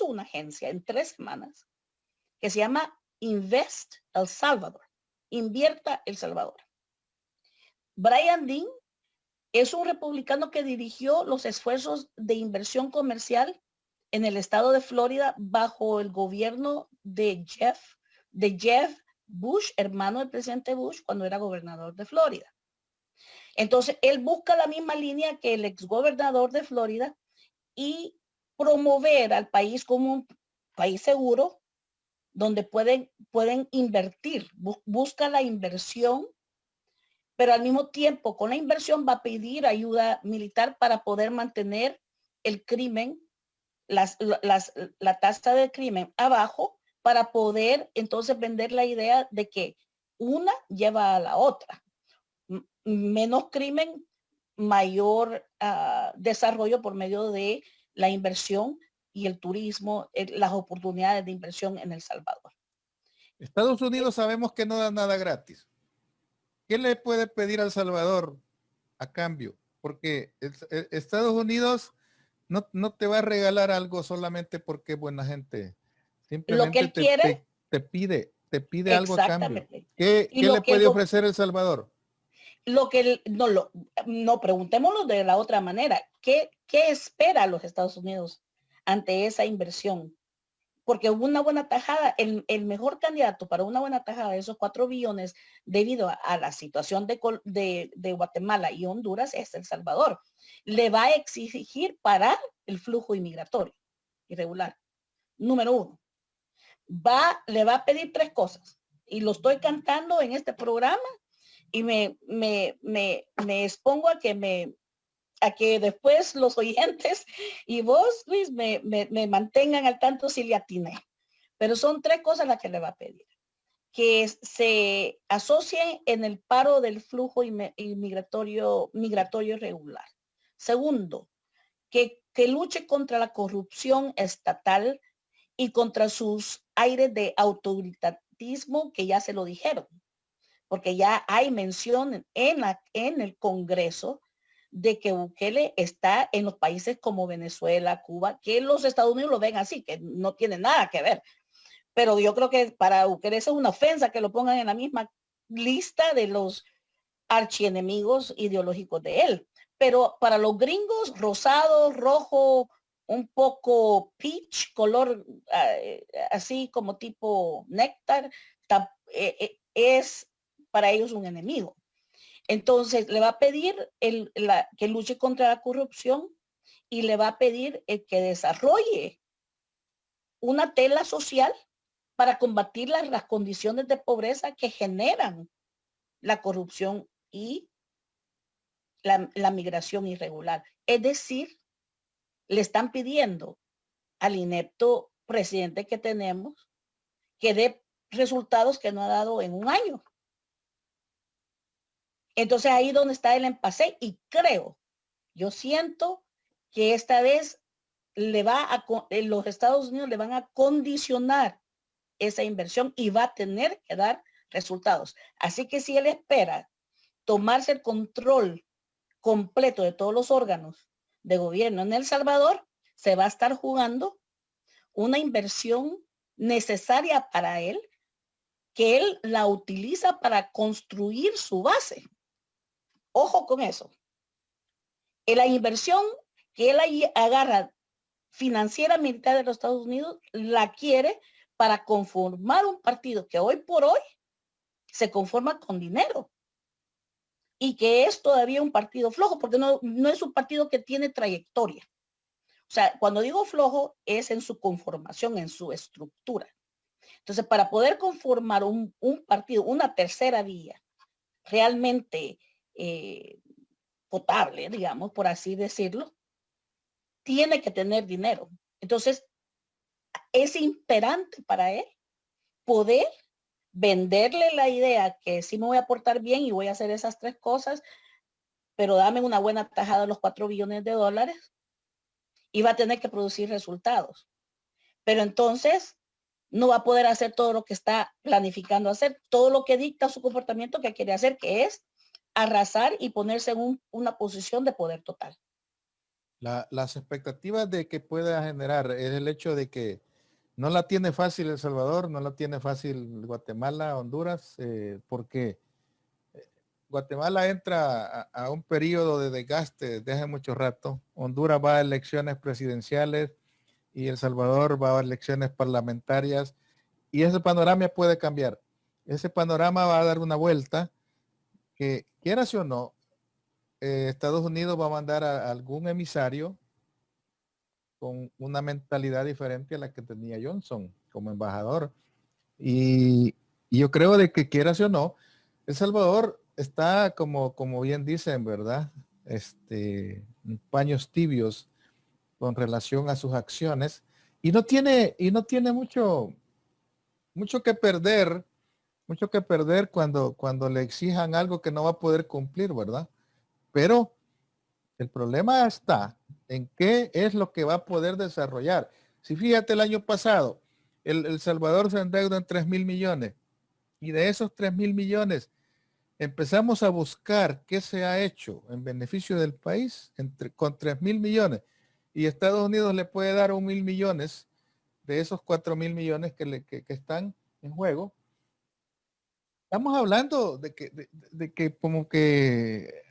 una agencia en 3 semanas, que se llama Invest El Salvador. Invierta El Salvador. Brian Dean es un republicano que dirigió los esfuerzos de inversión comercial en el estado de Florida bajo el gobierno de Jeff Bush, hermano del presidente Bush, cuando era gobernador de Florida. Entonces, él busca la misma línea que el exgobernador de Florida y promover al país como un país seguro donde pueden invertir, busca la inversión, pero al mismo tiempo con la inversión va a pedir ayuda militar para poder mantener el crimen, la tasa de crimen abajo, para poder entonces vender la idea de que una lleva a la otra. Menos crimen, mayor desarrollo por medio de la inversión y el turismo, las oportunidades de inversión en El Salvador. Estados Unidos sabemos que no da nada gratis. ¿Qué le puede pedir a El Salvador a cambio? Porque Estados Unidos no te va a regalar algo solamente porque es buena gente. Lo que Simplemente él quiere, te pide algo a cambio. ¿Qué le que puede ofrecer El Salvador? no, preguntémoslo de la otra manera. ¿Qué espera los Estados Unidos ante esa inversión? Porque una buena tajada, el mejor candidato para una buena tajada de esos 4 billones debido a la situación de Guatemala y Honduras es El Salvador. Le va a exigir parar el flujo inmigratorio irregular. Número 1. Le va a pedir 3 cosas. Y lo estoy cantando en este programa y me expongo a que después los oyentes y vos, Luis, me mantengan al tanto si le atiné. Pero son 3 cosas las que le va a pedir. Que se asocien en el paro del flujo migratorio irregular. Segundo, que luche contra la corrupción estatal y contra sus aires de autoritarismo que ya se lo dijeron. Porque ya hay mención en el Congreso de que Bukele está en los países como Venezuela, Cuba, que los Estados Unidos lo ven así, que no tiene nada que ver. Pero yo creo que para Bukele es una ofensa que lo pongan en la misma lista de los archienemigos ideológicos de él. Pero para los gringos, rosado, rojo, un poco peach, color así como tipo néctar, es para ellos un enemigo. Entonces le va a pedir que luche contra la corrupción y le va a pedir que desarrolle una tela social para combatir las condiciones de pobreza que generan la corrupción y la migración irregular. Es decir, le están pidiendo al inepto presidente que tenemos que dé resultados que no ha dado en un año. Entonces ahí donde está el empase y yo siento que esta vez los Estados Unidos le van a condicionar esa inversión y va a tener que dar resultados. Así que si él espera tomarse el control completo de todos los órganos de gobierno en El Salvador, se va a estar jugando una inversión necesaria para él, que él la utiliza para construir su base. Ojo con eso. La inversión que él ahí agarra financiera militar de los Estados Unidos la quiere para conformar un partido que hoy por hoy se conforma con dinero y que es todavía un partido flojo porque no es un partido que tiene trayectoria. O sea, cuando digo flojo es en su conformación, en su estructura. Entonces, para poder conformar un partido, una tercera vía realmente potable, digamos, por así decirlo, tiene que tener dinero. Entonces, es imperante para él poder venderle la idea que sí me voy a portar bien y voy a hacer esas 3 cosas, pero dame una buena tajada de los 4 billones de dólares y va a tener que producir resultados. Pero entonces no va a poder hacer todo lo que está planificando hacer, todo lo que dicta su comportamiento que quiere hacer, que es arrasar y ponerse en una posición de poder total. Las expectativas de que pueda generar es el hecho de que no la tiene fácil El Salvador, no la tiene fácil Guatemala, Honduras, porque Guatemala entra a un periodo de desgaste desde hace mucho rato. Honduras va a elecciones presidenciales y El Salvador va a elecciones parlamentarias y ese panorama puede cambiar. Ese panorama va a dar una vuelta que, quieras o no, Estados Unidos va a mandar a algún emisario con una mentalidad diferente a la que tenía Johnson como embajador. Y yo creo de que quieras o no, El Salvador está como bien dicen, ¿verdad? Paños tibios con relación a sus acciones y no tiene mucho que perder, cuando le exijan algo que no va a poder cumplir, ¿verdad? Pero el problema está en qué es lo que va a poder desarrollar. Si fíjate el año pasado, el Salvador se endeuda en 3.000 millones y de esos 3.000 millones empezamos a buscar qué se ha hecho en beneficio del país con 3.000 millones y Estados Unidos le puede dar 1.000 millones de esos 4.000 millones que están en juego. Estamos hablando de que como que,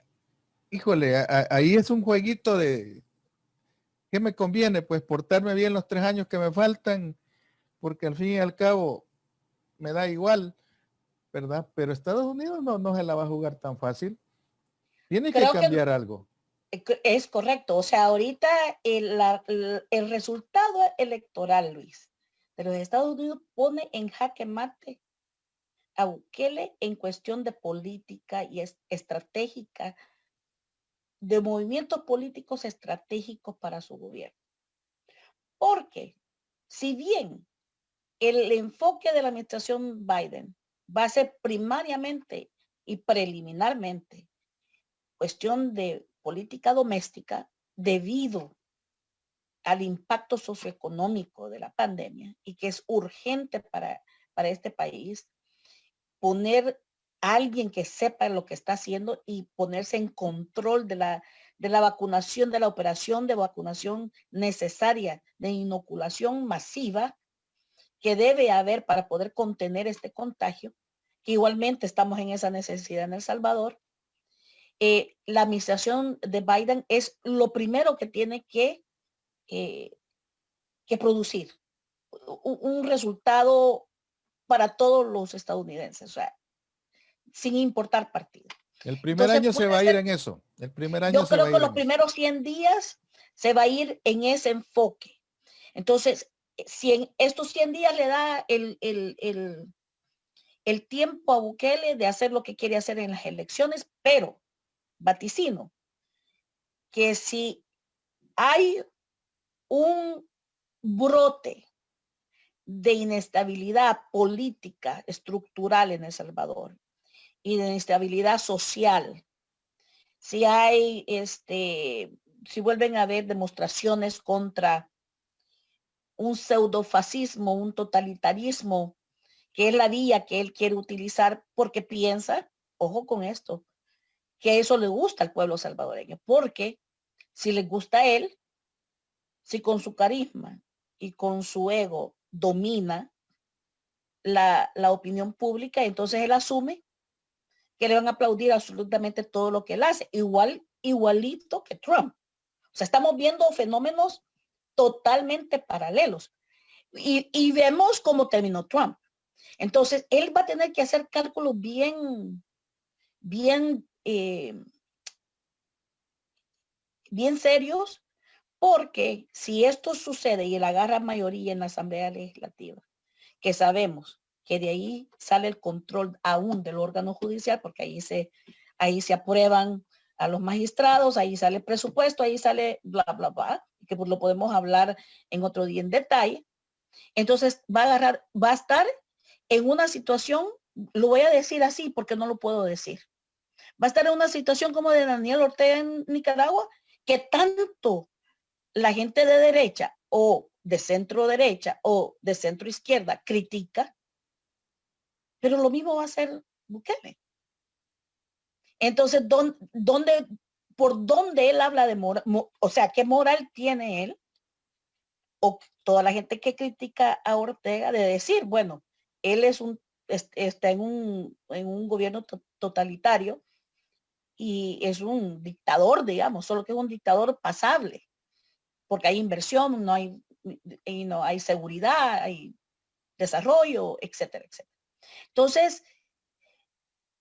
híjole, ahí es un jueguito de ¿qué me conviene? Pues portarme bien los 3 años que me faltan, porque al fin y al cabo me da igual, ¿verdad? Pero Estados Unidos no se la va a jugar tan fácil. Tiene que Creo que cambiar algo. es correcto. O sea, ahorita el resultado electoral, Luis, de los Estados Unidos pone en jaque mate a Bukele en cuestión de política y estratégica, de movimientos políticos estratégicos para su gobierno. Porque si bien el enfoque de la administración Biden va a ser primariamente y preliminarmente cuestión de política doméstica debido al impacto socioeconómico de la pandemia y que es urgente para este país poner a alguien que sepa lo que está haciendo y ponerse en control de la vacunación, de la operación de vacunación necesaria, de inoculación masiva que debe haber para poder contener este contagio, que igualmente estamos en esa necesidad en El Salvador. La administración de Biden es lo primero que tiene eh, que producir un resultado para todos los estadounidenses, o sea, sin importar partido. El primer Entonces, año se puede va a ir ser, en eso. El primer año yo se va creo a que ir los en eso. primeros 100 días se va a ir en ese enfoque. Entonces, si en estos 100 días le da el tiempo a Bukele de hacer lo que quiere hacer en las elecciones, pero vaticino que si hay un brote de inestabilidad política estructural en El Salvador y de inestabilidad social, si hay si vuelven a haber demostraciones contra un pseudofascismo, un totalitarismo, que es la vía que él quiere utilizar porque piensa, ojo con esto, que eso le gusta al pueblo salvadoreño, porque si le gusta a él, si con su carisma y con su ego domina la opinión pública, entonces él asume que le van a aplaudir absolutamente todo lo que él hace, igualito que Trump. O sea, estamos viendo fenómenos totalmente paralelos y vemos cómo terminó Trump. Entonces, él va a tener que hacer cálculos bien, bien serios, porque si esto sucede y él agarra mayoría en la Asamblea Legislativa, que sabemos que de ahí sale el control aún del órgano judicial, porque ahí se aprueban a los magistrados, ahí sale el presupuesto, ahí sale bla, bla, bla, que pues lo podemos hablar en otro día en detalle. Entonces va a estar en una situación, lo voy a decir así porque no lo puedo decir, va a estar en una situación como de Daniel Ortega en Nicaragua, que tanto la gente de derecha o de centro derecha o de centro izquierda critica, pero lo mismo va a hacer Bukele. Entonces, por dónde él habla de moral, o sea, qué moral tiene él o toda la gente que critica a Ortega de decir, bueno, él está en un gobierno totalitario y es un dictador, digamos, solo que es un dictador pasable, porque hay inversión, no hay seguridad, hay desarrollo, etcétera, etcétera. Entonces,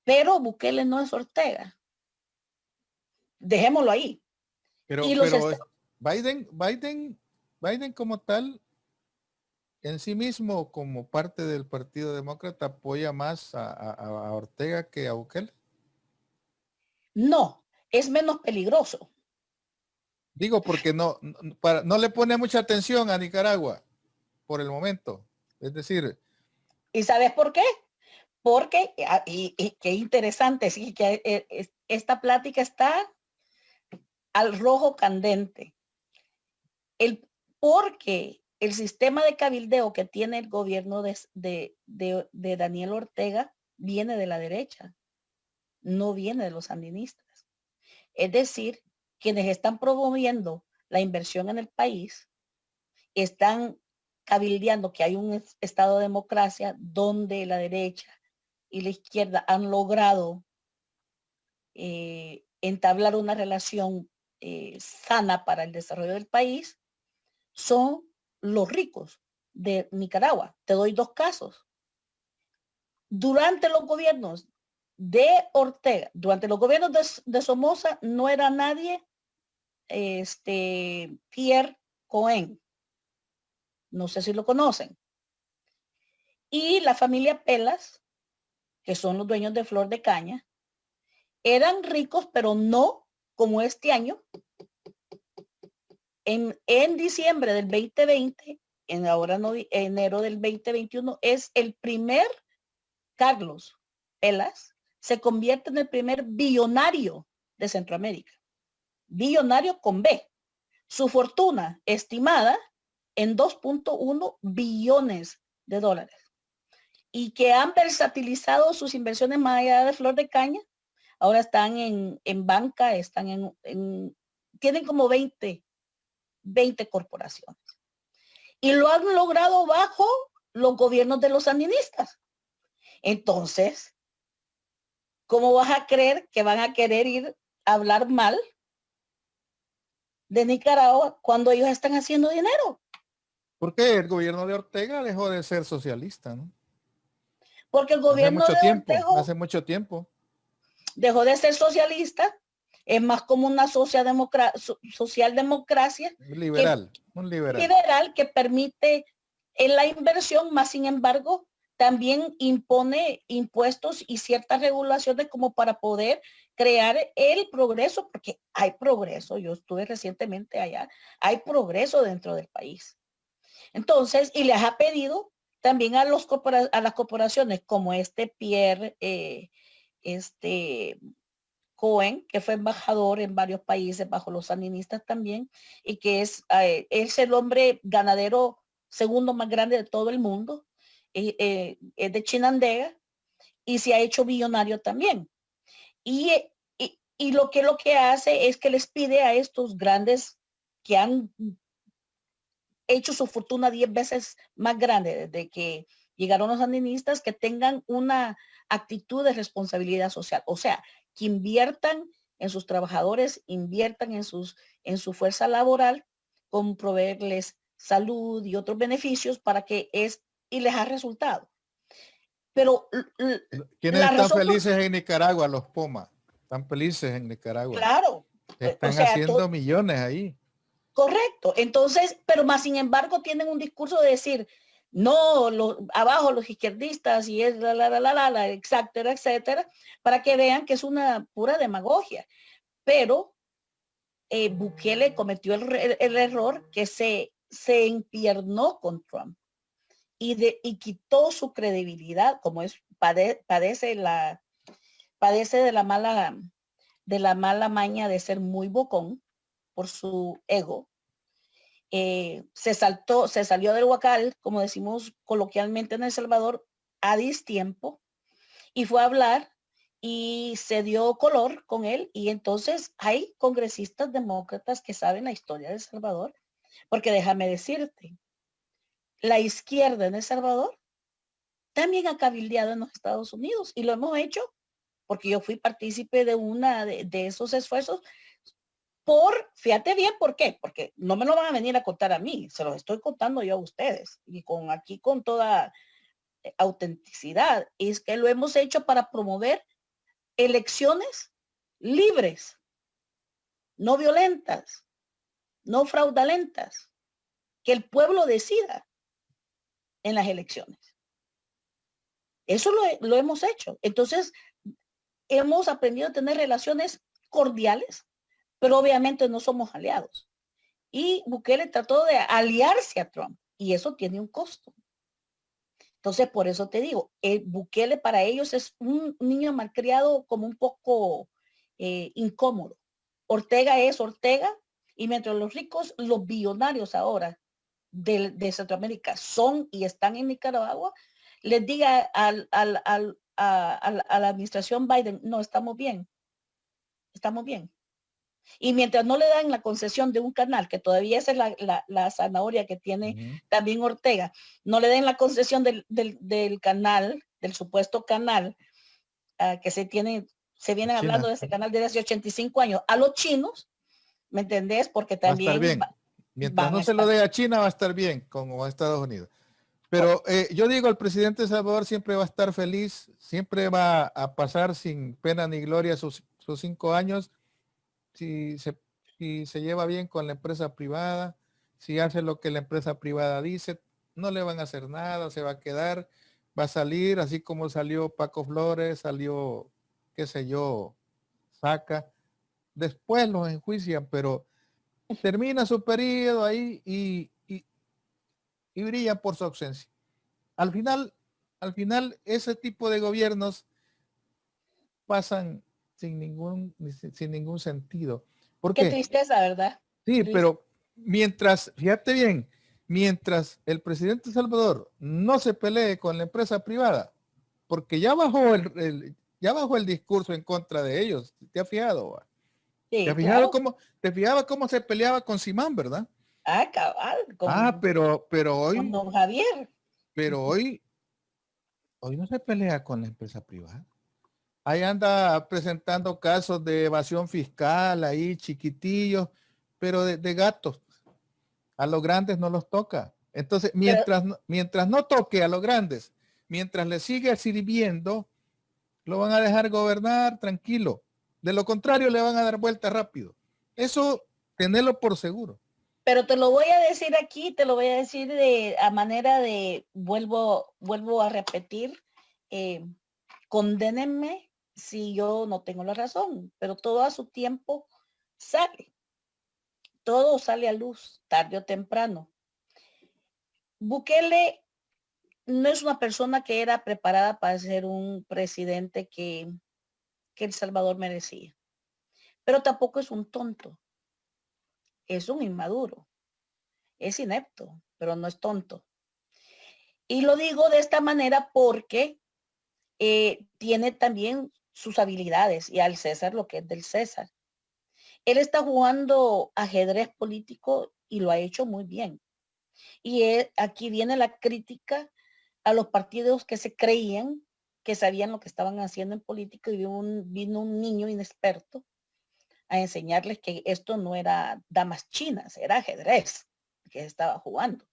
pero Bukele no es Ortega. Dejémoslo ahí. Y Pero Biden como tal, en sí mismo, como parte del Partido Demócrata, apoya más a Ortega que a Bukele. no, es menos peligroso. Digo, porque no le pone mucha atención a Nicaragua por el momento. Es decir, ¿Y sabes por qué? Porque, y qué interesante, sí, que esta plática está al rojo candente. Porque el sistema de cabildeo que tiene el gobierno de Daniel Ortega viene de la derecha, no viene de los sandinistas. Es decir, quienes están promoviendo la inversión en el país están cabildeando que hay un estado de democracia donde la derecha y la izquierda han logrado entablar una relación sana para el desarrollo del país, son los ricos de Nicaragua. Te doy dos casos. Durante los gobiernos de Ortega, durante los gobiernos de Somoza, no era nadie Pierre Cohen. No sé si lo conocen. Y la familia Pelas, que son los dueños de Flor de Caña, eran ricos, pero no como este año. En diciembre del 2020, en ahora no, enero del 2021, es el primer Carlos Pelas, se convierte en el primer billonario de Centroamérica. Billonario con B. Su fortuna estimada en 2.1 billones de dólares. Y que han versatilizado sus inversiones más allá de Flor de Caña. Ahora están en banca, tienen como 20 corporaciones. Y lo han logrado bajo los gobiernos de los sandinistas. Entonces, ¿cómo vas a creer que van a querer ir a hablar mal de Nicaragua cuando ellos están haciendo dinero? porque el gobierno de Ortega dejó de ser socialista, ¿no? Porque el gobierno de Ortega Hace mucho tiempo. dejó de ser socialista, es más como una socialdemocracia Liberal, un liberal. liberal que permite en la inversión, más sin embargo, también impone impuestos y ciertas regulaciones como para poder crear el progreso, porque hay progreso. Yo estuve recientemente allá, hay progreso dentro del país. Entonces, y les ha pedido también a las corporaciones como Pierre, Cohen, que fue embajador en varios países bajo los sandinistas también, y que es el hombre ganadero segundo más grande de todo el mundo, es de Chinandega, y se ha hecho millonario también. Y lo que hace es que les pide a estos grandes que han hecho su fortuna 10 veces más grande desde que llegaron los sandinistas, que tengan una actitud de responsabilidad social. O sea, que inviertan en sus trabajadores, inviertan en su fuerza laboral, con proveerles salud y otros beneficios para que y les ha resultado. Pero ¿Quiénes la están razón felices en Nicaragua? Los Poma. Están felices en Nicaragua. claro, o Están sea, haciendo millones ahí. correcto. Entonces, pero más sin embargo tienen un discurso de decir, no, abajo los izquierdistas y es etcétera, etcétera, para que vean que es una pura demagogia. Pero Bukele cometió el error que se empiernó con Trump y quitó su credibilidad, como padece de la mala maña de ser muy bocón por su ego. Se salió del huacal, como decimos coloquialmente en El Salvador, a distiempo, y fue a hablar y se dio color con él. Y entonces hay congresistas demócratas que saben la historia de El Salvador, porque déjame decirte, la izquierda en El Salvador también ha cabildeado en los Estados Unidos y lo hemos hecho porque yo fui partícipe de una de esos esfuerzos fíjate bien, ¿por qué? Porque no me lo van a venir a contar a mí, se los estoy contando yo a ustedes y aquí con toda autenticidad. Es que lo hemos hecho para promover elecciones libres, no violentas, no fraudulentas, que el pueblo decida en las elecciones. Eso lo hemos hecho. Entonces, hemos aprendido a tener relaciones cordiales, pero obviamente no somos aliados. Y Bukele trató de aliarse a Trump y eso tiene un costo. Entonces, por eso te digo, Bukele para ellos es un niño malcriado como un poco incómodo. Ortega es Ortega y mientras los ricos, los billonarios ahora de Centroamérica son y están en Nicaragua, les diga a la administración Biden, no, estamos bien, estamos bien. Y mientras no le dan la concesión de un canal, que todavía esa es la zanahoria que tiene también Ortega, no le den la concesión del canal, del supuesto canal que se vienen hablando de ese canal desde hace 85 años, a los chinos, ¿me entendés? Porque Va a estar también bien. Mientras no se lo dé a China, va a estar bien, como a Estados Unidos. Pero yo digo, el presidente de Salvador siempre va a estar feliz, siempre va a pasar sin pena ni gloria sus 5 años, si se lleva bien con la empresa privada, si hace lo que la empresa privada dice, no le van a hacer nada, se va a quedar, va a salir, así como salió Paco Flores, salió, qué sé yo, Saca, después los enjuician, pero termina su periodo ahí y brilla por su ausencia. Al final, ese tipo de gobiernos pasan sin ningún sentido. ¿Por qué qué? tristeza, ¿verdad? Sí, Luis? pero fíjate bien, mientras el presidente de Salvador no se pelee con la empresa privada, porque ya bajó el discurso en contra de ellos, ¿te has fijado? Sí, claro. Te fijaba cómo se peleaba con Simán, ¿verdad? Cabal, Hoy, con don Javier. pero hoy no se pelea con la empresa privada. Ahí anda presentando casos de evasión fiscal, ahí chiquitillos, pero de gatos. A los grandes no los toca. Entonces, mientras no toque a los grandes, mientras le siga sirviendo, lo van a dejar gobernar tranquilo. De lo contrario, le van a dar vuelta rápido. Eso, tenerlo por seguro. Pero te lo voy a decir aquí, te lo voy a decir a manera de, vuelvo a repetir, condénenme si yo no tengo la razón, pero todo a su tiempo sale. Todo sale a luz, tarde o temprano. Bukele no es una persona que era preparada para ser un presidente que El Salvador merecía, pero tampoco es un tonto, es un inmaduro, es inepto, pero no es tonto. Y lo digo de esta manera porque tiene también sus habilidades y al César lo que es del César. Él está jugando ajedrez político y lo ha hecho muy bien. Y aquí viene la crítica a los partidos que se creían que sabían lo que estaban haciendo en política y vino un niño inexperto a enseñarles que esto no era damas chinas, era ajedrez que estaba jugando.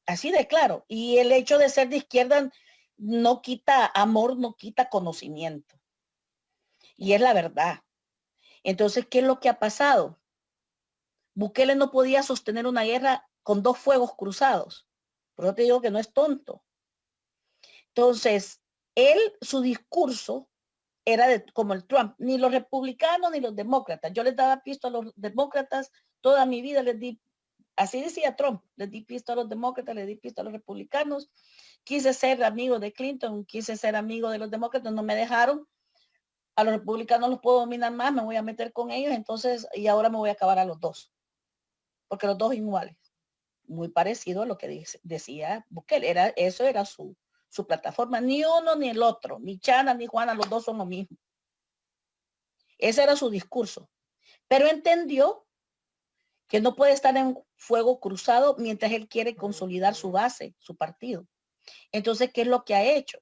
Así de claro. Y el hecho de ser de izquierda no quita amor, no quita conocimiento. Y es la verdad. Entonces, ¿qué es lo que ha pasado? Bukele no podía sostener una guerra con dos fuegos cruzados. Por eso te digo que no es tonto. Entonces, su discurso era como el Trump, ni los republicanos ni los demócratas. Yo les daba pisto a los demócratas, toda mi vida les di, así decía Trump, les di pisto a los demócratas, les di pisto a los republicanos. Quise ser amigo de Clinton, quise ser amigo de los demócratas, no me dejaron. A los republicanos los puedo dominar más, me voy a meter con ellos, entonces, y ahora me voy a acabar a los dos, porque los dos iguales. Muy parecido a lo que decía Bukele, eso era su plataforma, ni uno ni el otro, ni Chana ni Juana, los dos son lo mismo. Ese era su discurso, pero entendió que no puede estar en fuego cruzado mientras él quiere consolidar su base, su partido. Entonces, ¿qué es lo que ha hecho?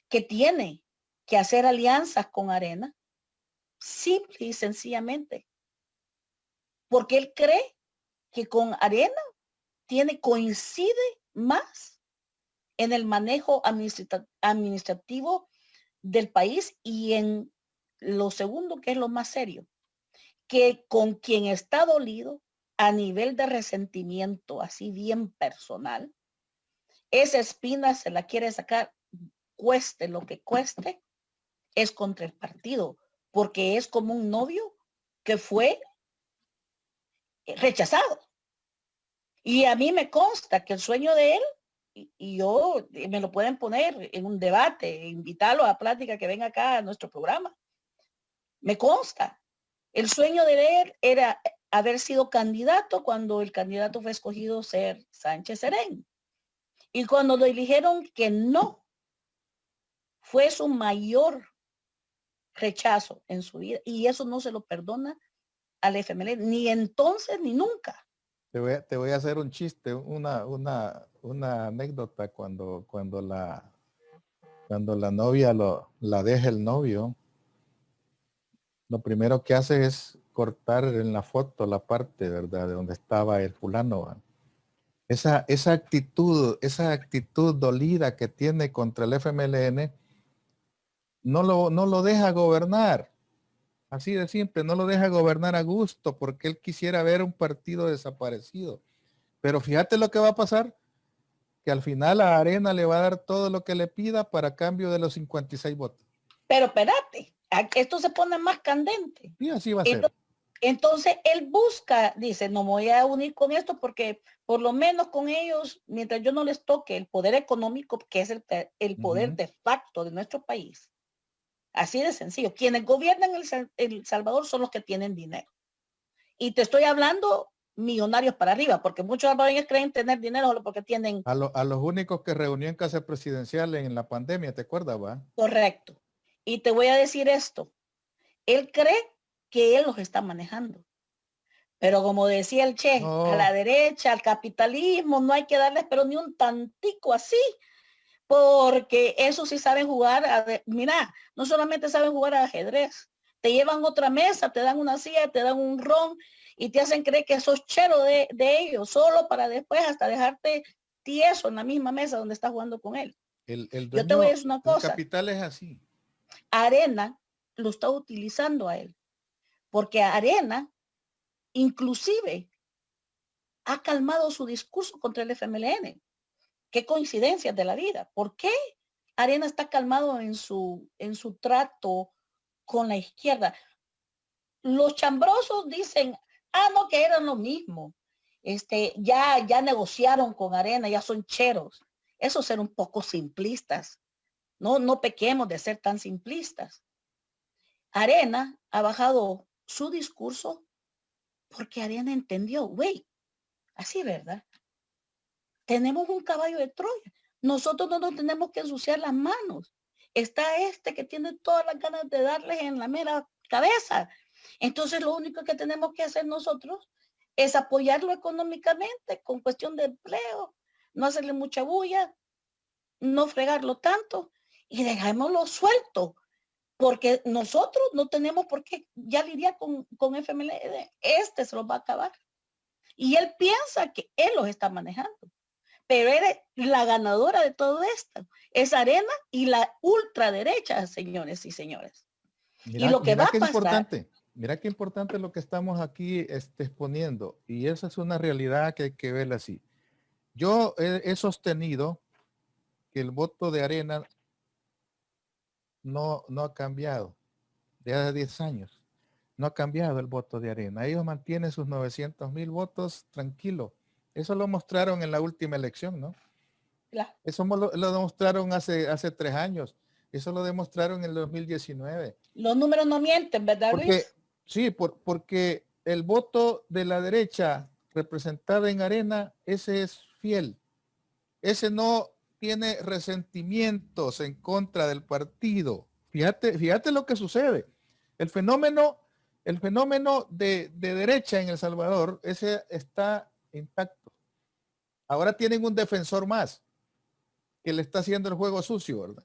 Que tiene que hacer alianzas con Arena, simple y sencillamente, porque él cree que con Arena coincide más en el manejo administrativo del país y en lo segundo, que es lo más serio, que con quien está dolido a nivel de resentimiento, así bien personal, esa espina se la quiere sacar, cueste lo que cueste, es contra el partido, porque es como un novio que fue rechazado. Y a mí me consta que el sueño de él, y yo me lo pueden poner en un debate, invitarlo a plática que venga acá a nuestro programa. Me consta. El sueño de él era haber sido candidato cuando el candidato fue escogido ser Sánchez Serén. Y cuando lo eligieron que no, fue su mayor rechazo en su vida. Y eso no se lo perdona al FML, ni entonces ni nunca. Te voy a hacer un chiste, una anécdota cuando la novia la deja el novio, lo primero que hace es cortar en la foto la parte, ¿verdad?, de donde estaba el fulano. ¿Va? Esa actitud dolida que tiene contra el FMLN no lo deja gobernar. Así de simple, no lo deja gobernar a gusto porque él quisiera ver un partido desaparecido. Pero fíjate lo que va a pasar, que al final a Arena le va a dar todo lo que le pida para cambio de los 56 votos. Pero espérate, esto se pone más candente. Y así va a ser. Entonces él busca, dice, no me voy a unir con esto porque por lo menos con ellos, mientras yo no les toque el poder económico, que es el poder de facto de nuestro país. Así de sencillo. Quienes gobiernan El Salvador son los que tienen dinero. Y te estoy hablando millonarios para arriba, porque muchos salvadoreños creen tener dinero solo porque tienen... A los únicos que reunió en casa presidencial en la pandemia, ¿te acuerdas, va? Correcto. Y te voy a decir esto. Él cree que él los está manejando. Pero como decía el Che, a la derecha, al capitalismo, no hay que darles pero ni un tantico así, porque eso sí saben jugar, mira, no solamente saben jugar al ajedrez, te llevan otra mesa, te dan una silla, te dan un ron y te hacen creer que sos chero de ellos, solo para después hasta dejarte tieso en la misma mesa donde estás jugando con él. El dueño, yo te voy a decir una cosa. El capital es así. Arena lo está utilizando a él, porque Arena inclusive ha calmado su discurso contra el FMLN. Qué coincidencias de la vida. ¿Por qué Arena está calmado en su trato con la izquierda? Los chambrosos dicen, no, que eran lo mismo. Ya negociaron con Arena, ya son cheros. Eso ser un poco simplistas. No pequemos de ser tan simplistas. Arena ha bajado su discurso porque Arena entendió, güey, así, ¿verdad? Tenemos un caballo de Troya. Nosotros no nos tenemos que ensuciar las manos. Está que tiene todas las ganas de darles en la mera cabeza. Entonces lo único que tenemos que hacer nosotros es apoyarlo económicamente con cuestión de empleo, no hacerle mucha bulla, no fregarlo tanto y dejámoslo suelto, porque nosotros no tenemos por qué ya lidiar con FMLN. Se los va a acabar. Y él piensa que él los está manejando. Pero eres la ganadora de todo esto. Es Arena y la ultraderecha, señores y señores. Mira, y lo que va a pasar... Importante. Mira qué importante lo que estamos aquí exponiendo. Y esa es una realidad que hay que verla así. Yo he sostenido que el voto de Arena no ha cambiado. De hace 10 años. No ha cambiado el voto de Arena. Ellos mantienen sus 900,000 votos tranquilo. Eso lo mostraron en la última elección, ¿no? Claro. Eso lo demostraron hace 3 años. Eso lo demostraron en el 2019. Los números no mienten, ¿verdad, Luis? Sí, porque el voto de la derecha representada en Arena, ese es fiel. Ese no tiene resentimientos en contra del partido. Fíjate lo que sucede. El fenómeno de derecha en El Salvador, ese está intacto. Ahora tienen un defensor más que le está haciendo el juego sucio, ¿verdad?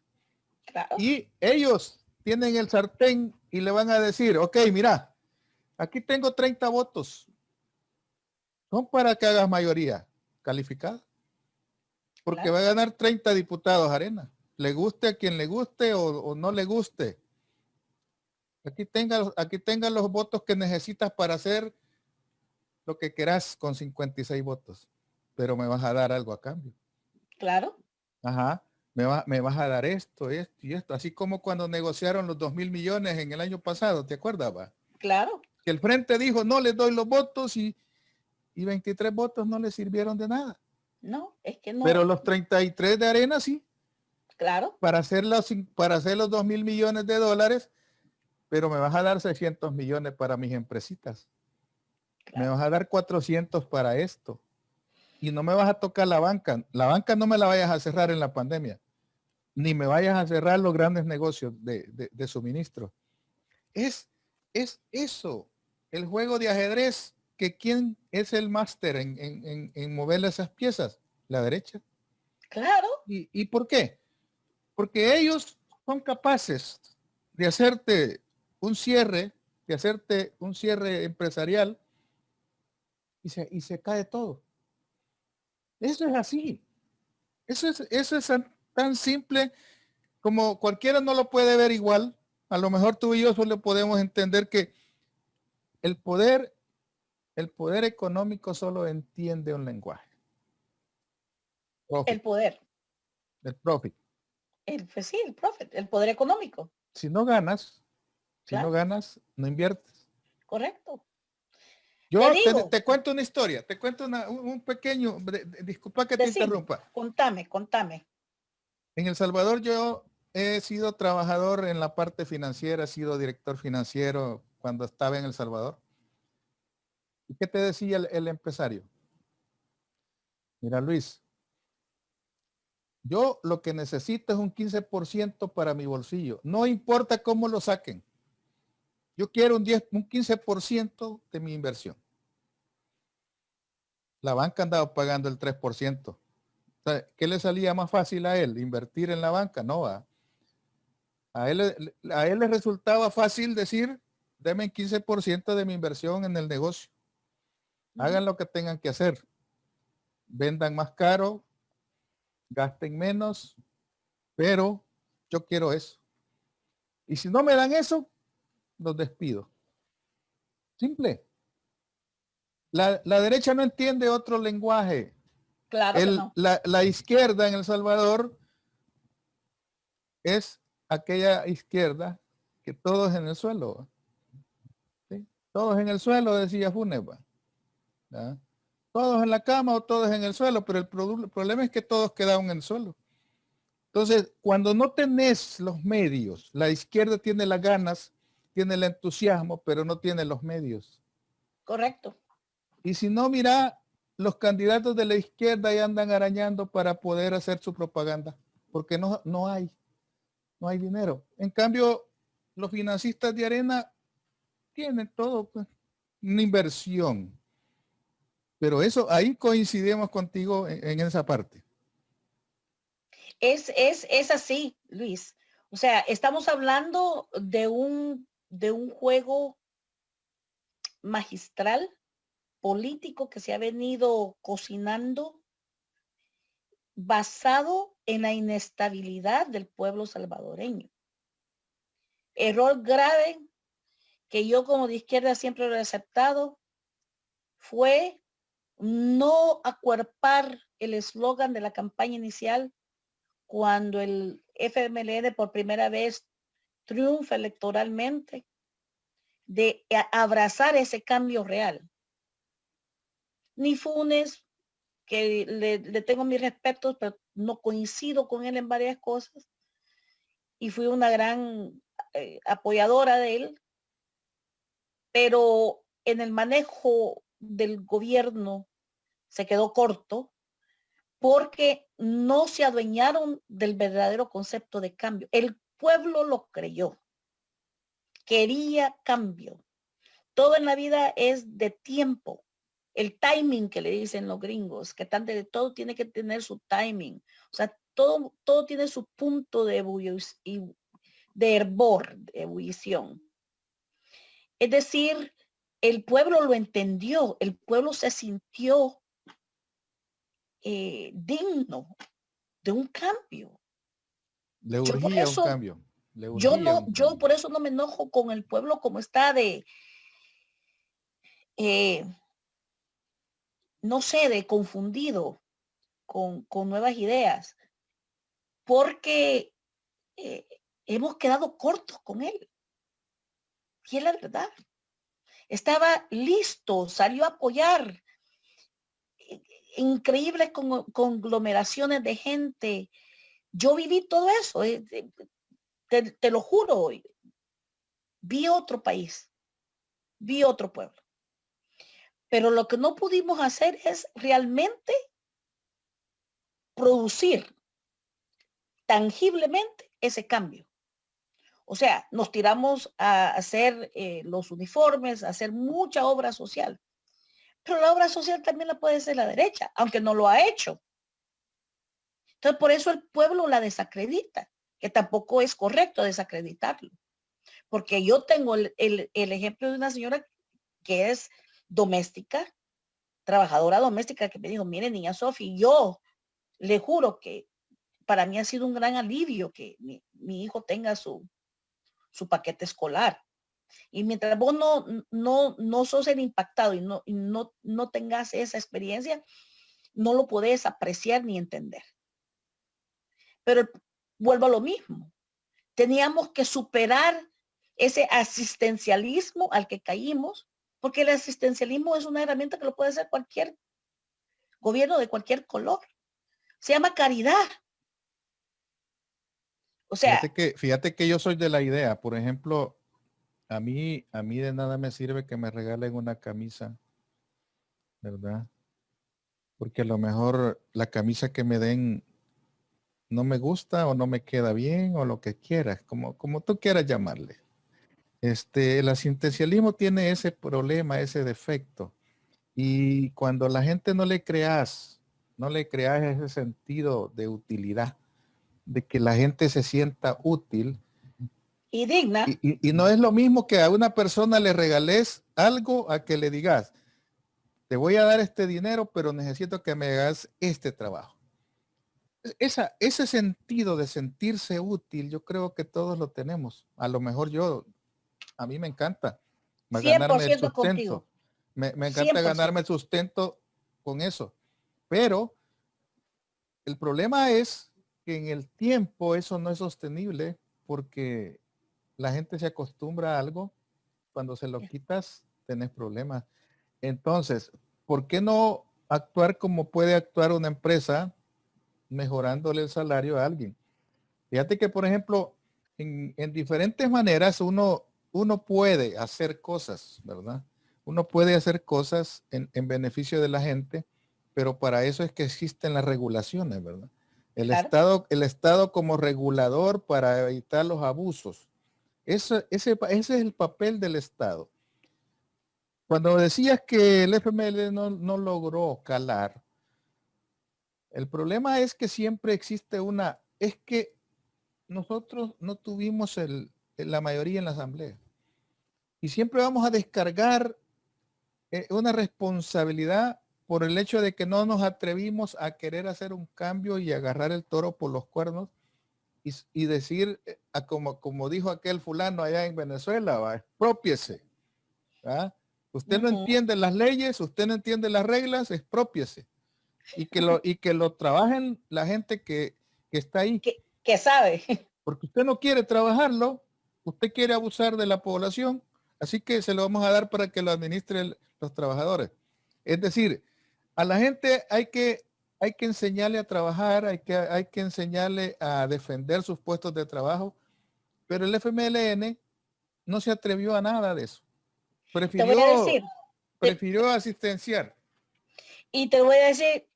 Claro, Y ellos tienen el sartén y le van a decir, ok, mira, aquí tengo 30 votos. Son para que hagas mayoría calificada. Porque va claro, a ganar 30 diputados, Arena. Le guste a quien le guste o no le guste. Aquí tenga los votos que necesitas para hacer lo que quieras con 56 votos. Pero me vas a dar algo a cambio. claro, Ajá. Me vas a dar esto, esto y esto. Así como cuando negociaron los 2.000 millones en el año pasado, ¿te acuerdas, va? claro. Que el frente dijo, no les doy los votos y 23 votos no les sirvieron de nada. No, es que Pero no, los 33 de Arena sí, claro, para hacer los 2.000 millones de dólares, pero me vas a dar 600 millones para mis empresitas. Me claro, vas a dar 400 para esto. Y no me vas a tocar la banca. La banca no me la vayas a cerrar en la pandemia, ni me vayas a cerrar los grandes negocios de suministro. Es, es eso, el juego de ajedrez, que quién es el máster en mover esas piezas, la derecha. claro, ¿Y por qué? Porque ellos son capaces de hacerte un cierre, de hacerte un cierre empresarial y se cae todo. Eso es así. Eso es tan simple como cualquiera no lo puede ver igual. A lo mejor tú y yo solo podemos entender que el poder, el poder económico solo entiende un lenguaje. el Profit, poder, el profit. pues sí, el profit, el poder económico, Si no ganas, si no claro, ganas, no inviertes. correcto. Te Yo digo, te cuento una historia, te cuento un pequeño, disculpa que te decime, interrumpa. contame, contame. En El Salvador yo he sido trabajador en la parte financiera, he sido director financiero cuando estaba en El Salvador. ¿Y qué te decía el empresario? Mira, Luis, yo lo que necesito es un 15% para mi bolsillo. No importa cómo lo saquen. Yo quiero un 15% de mi inversión. La banca andaba pagando el 3%. O sea, ¿qué le salía más fácil a él? ¿Invertir en la banca? No, va. A él le resultaba fácil decir, deme el 15% de mi inversión en el negocio. Ujú. Hagan lo que tengan que hacer. Vendan más caro, gasten menos, pero yo quiero eso. Y si no me dan eso, los despido. Simple. La derecha no entiende otro lenguaje. Claro que no. La izquierda en El Salvador es aquella izquierda que todos en el suelo. ¿Sí? Todos en el suelo, decía Funeba. ¿Ya? Todos en la cama o todos en el suelo, pero el problema es que todos quedaron en el suelo. Entonces, cuando no tenés los medios, la izquierda tiene las ganas, tiene el entusiasmo, pero no tiene los medios. Correcto. Y si no, mira, los candidatos de la izquierda ya andan arañando para poder hacer su propaganda, porque no hay dinero. En cambio, los financistas de Arena tienen todo, pues, una inversión. Pero eso, ahí coincidimos contigo en esa parte. Es así, Luis. O sea, estamos hablando de un juego magistral, político que se ha venido cocinando basado en la inestabilidad del pueblo salvadoreño. Error grave que yo como de izquierda siempre lo he aceptado fue no acuerpar el eslogan de la campaña inicial cuando el FMLN por primera vez triunfa electoralmente, de abrazar ese cambio real. Ni Funes, que le tengo mis respetos, pero no coincido con él en varias cosas y fui una gran apoyadora de él, pero en el manejo del gobierno se quedó corto porque no se adueñaron del verdadero concepto de cambio. El pueblo lo creyó, quería cambio. Todo en la vida es de tiempo. El timing que le dicen los gringos, que tanto de todo tiene que tener su timing. O sea, todo tiene su punto de de hervor, de ebullición. Es decir, el pueblo lo entendió, el pueblo se sintió digno de un cambio. Le Yo por urgía un eso, cambio. Le urgía un yo cambio. por eso no me enojo con el pueblo como está eh, no sé, de confundido con nuevas ideas, porque eh, hemos quedado cortos con él. Y es la verdad. Estaba listo, salió a apoyar increíbles conglomeraciones de gente. Yo viví todo eso, te lo juro. Vi otro país, vi otro pueblo. Pero lo que no pudimos hacer es realmente producir tangiblemente ese cambio. O sea, nos tiramos a hacer los uniformes, a hacer mucha obra social. Pero la obra social también la puede hacer la derecha, aunque no lo ha hecho. Entonces, por eso el pueblo la desacredita, que tampoco es correcto desacreditarlo. Porque yo tengo el ejemplo de una señora que es doméstica, trabajadora doméstica, que me dijo, mire, niña Sofi, yo le juro que para mí ha sido un gran alivio que mi hijo tenga su paquete escolar. Y mientras vos no sos el impactado y no tengas esa experiencia, no lo podés apreciar ni entender. Pero vuelvo a lo mismo. Teníamos que superar ese asistencialismo al que caímos, porque el asistencialismo es una herramienta que lo puede hacer cualquier gobierno de cualquier color. Se llama caridad. O sea, Fíjate que yo soy de la idea, por ejemplo, a mí de nada me sirve que me regalen una camisa, ¿verdad? Porque a lo mejor la camisa que me den no me gusta o no me queda bien o lo que quieras, como tú quieras llamarle. El asistencialismo tiene ese problema, ese defecto. Y cuando la gente no le creas ese sentido de utilidad, de que la gente se sienta útil. y digna. Y no es lo mismo que a una persona le regales algo a que le digas, te voy a dar este dinero, pero necesito que me hagas este trabajo. Ese sentido de sentirse útil, yo creo que todos lo tenemos. A lo mejor a mí me encanta ganarme el 100% sustento. contigo. Me encanta 100%. ganarme el sustento con eso. Pero el problema es que en el tiempo eso no es sostenible porque la gente se acostumbra a algo. Cuando se lo quitas, tenés problemas. Entonces, ¿por qué no actuar como puede actuar una empresa mejorándole el salario a alguien? Fíjate que, por ejemplo, en diferentes maneras uno puede hacer cosas, ¿verdad? Uno puede hacer cosas en beneficio de la gente, pero para eso es que existen las regulaciones, ¿verdad? Claro. El Estado como regulador para evitar los abusos. Ese es el papel del Estado. Cuando decías que el FML no logró calar, el problema es que siempre existe es que nosotros no tuvimos la mayoría en la asamblea. Y siempre vamos a descargar una responsabilidad por el hecho de que no nos atrevimos a querer hacer un cambio y agarrar el toro por los cuernos y decir, como dijo aquel fulano allá en Venezuela, va, expropiese. ¿Va? Usted no entiende las leyes, usted no entiende las reglas, expropiese. Y que lo trabajen la gente que está ahí. Que sabe. Porque usted no quiere trabajarlo, usted quiere abusar de la población, así que se lo vamos a dar para que lo administren los trabajadores. Es decir, a la gente hay que enseñarle a trabajar, hay que enseñarle a defender sus puestos de trabajo, pero el FMLN no se atrevió a nada de eso. Te voy a decir, Prefirió asistenciar. y te voy a decir,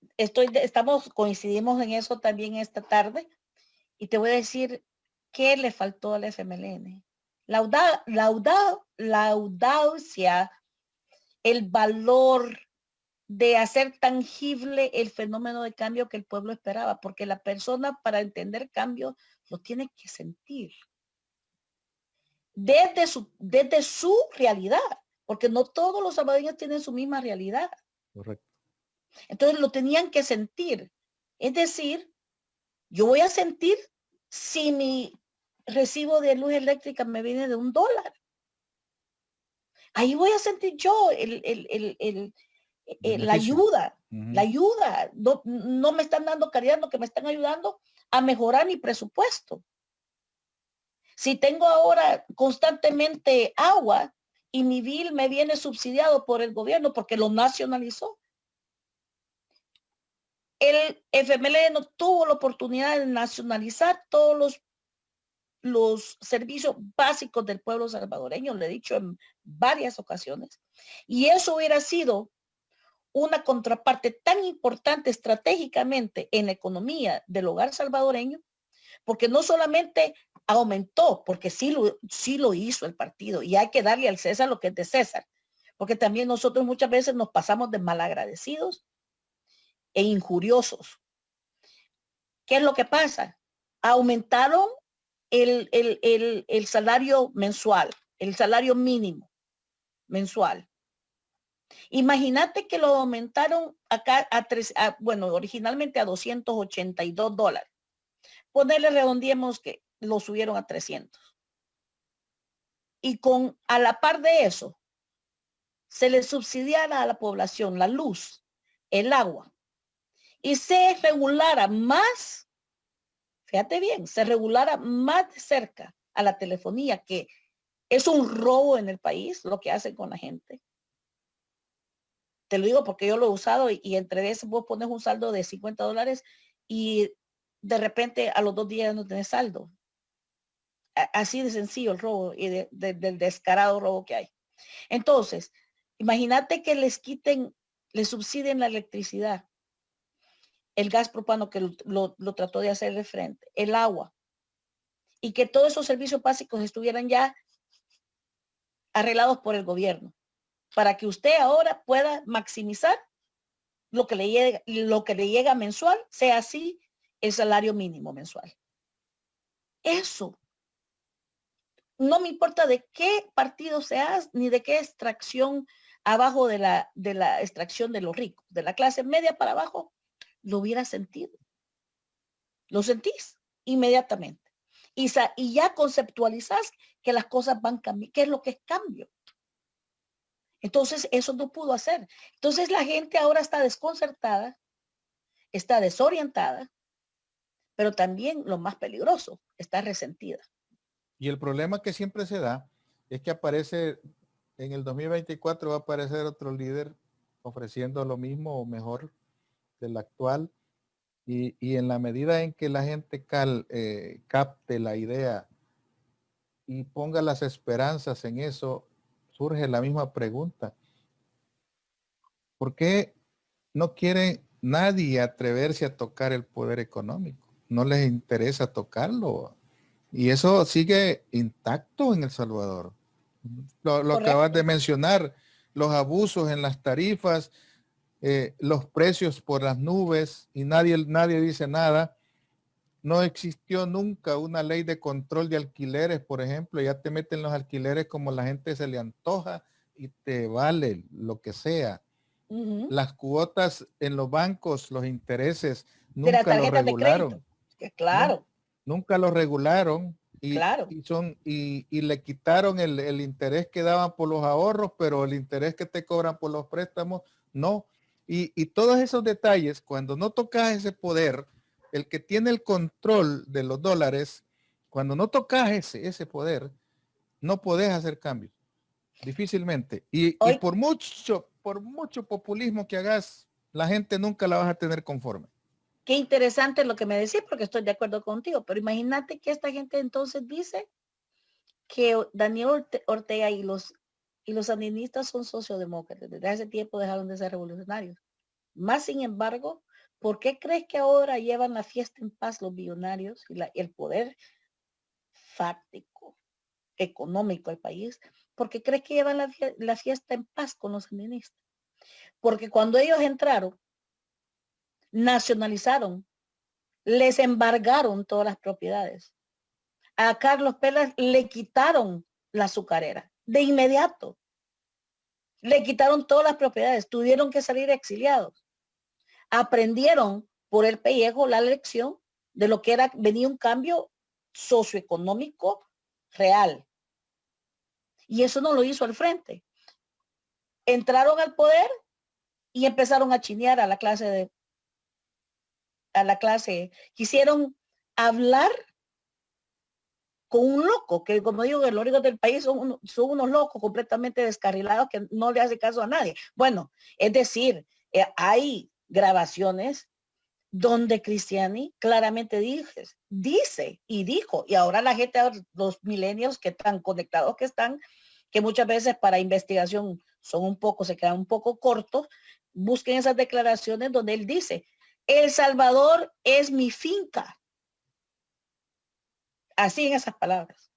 coincidimos en eso también esta tarde, y te voy a decir qué le faltó al FMLN. La audacia, el valor de hacer tangible el fenómeno de cambio que el pueblo esperaba, porque la persona para entender cambio lo tiene que sentir desde su realidad, porque no todos los salvadoreños tienen su misma realidad. Correcto. Entonces lo tenían que sentir. Es decir, yo voy a sentir si mi recibo de luz eléctrica me viene de $1. Ahí voy a sentir yo la Beneficio. ayuda. Ujú. La ayuda. No, no me están dando caridad, no que me están ayudando a mejorar mi presupuesto. Si tengo ahora constantemente agua y mi bill me viene subsidiado por el gobierno porque lo nacionalizó, el FMLN no tuvo la oportunidad de nacionalizar todos los servicios básicos del pueblo salvadoreño, lo he dicho en varias ocasiones. Y eso hubiera sido una contraparte tan importante estratégicamente en la economía del hogar salvadoreño, porque no solamente aumentó, porque sí lo hizo el partido, y hay que darle al César lo que es de César, porque también nosotros muchas veces nos pasamos de malagradecidos e injuriosos. ¿Qué es lo que pasa? Aumentaron el salario mensual, el salario mínimo mensual. Imagínate que lo aumentaron acá bueno, originalmente a $282. Ponerle redondiemos que lo subieron a 300. Y a la par de eso, se le subsidiara a la población la luz, el agua, y se regulara más, fíjate bien, se regulara más de cerca a la telefonía, que es un robo en el país lo que hacen con la gente. Te lo digo porque yo lo he usado y entre eso vos pones un saldo de $50 y de repente a los 2 días no tenés saldo. Así de sencillo el robo y del descarado robo que hay. Entonces, imagínate que les subsidien la electricidad, el gas propano que lo trató de hacer de frente, el agua, y que todos esos servicios básicos estuvieran ya arreglados por el gobierno, para que usted ahora pueda maximizar lo que le llega mensual, sea así el salario mínimo mensual. Eso. No me importa de qué partido seas, ni de qué extracción abajo de la extracción de los ricos, de la clase media para abajo, lo hubiera sentido. Lo sentís inmediatamente. Y ya conceptualizás que las cosas van cambiando. ¿Qué es lo que es cambio? Entonces, eso no pudo hacer. Entonces, la gente ahora está desconcertada, está desorientada, pero también lo más peligroso, está resentida. Y el problema que siempre se da es que aparece en el 2024, va a aparecer otro líder ofreciendo lo mismo o mejor del actual. Y en la medida en que la gente capte la idea y ponga las esperanzas en eso, surge la misma pregunta. ¿Por qué no quiere nadie atreverse a tocar el poder económico? No les interesa tocarlo. Y eso sigue intacto en El Salvador. Lo acabas de Correcto. mencionar, los abusos en las tarifas, los precios por las nubes y nadie dice nada. No existió nunca una ley de control de alquileres, por ejemplo, ya te meten los alquileres como la gente se le antoja y te vale lo que sea. Las cuotas en los bancos, los intereses, De las nunca los tarjetas de crédito. regularon. Nun- Claro, Nunca los regularon claro. y le quitaron el interés que daban por los ahorros, pero el interés que te cobran por los préstamos, no. Y todos esos detalles, cuando no tocas ese poder, el que tiene el control de los dólares, cuando no tocas ese poder, no podés hacer cambios. Difícilmente. Y Hoy, por mucho populismo que hagas, la gente nunca la vas a tener conforme. qué interesante lo que me decís, porque estoy de acuerdo contigo, pero imagínate que esta gente entonces dice que Daniel Ortega y los sandinistas son sociodemócratas. Desde hace tiempo dejaron de ser revolucionarios. Más sin embargo, ¿por qué crees que ahora llevan la fiesta en paz los billonarios y el poder fáctico, económico del país? ¿Por qué crees que llevan la fiesta en paz con los sandinistas? porque cuando ellos entraron, nacionalizaron, les embargaron todas las propiedades. A Carlos Pelas le quitaron la azucarera de inmediato. Le quitaron todas las propiedades, tuvieron que salir exiliados. Aprendieron por el pellejo la lección de lo que era, venía un cambio socioeconómico real. Y eso no lo hizo al frente. Entraron al poder y empezaron a chinear a la clase quisieron hablar con un loco, que como digo, los únicos del país son unos locos completamente descarrilados que no le hace caso a nadie. Bueno, es decir, hay grabaciones donde Cristiani claramente dice y dijo, y ahora la gente, los millennials que están conectados que están, que muchas veces para investigación se quedan un poco cortos, busquen esas declaraciones donde él dice, El Salvador es mi finca. Así en esas palabras.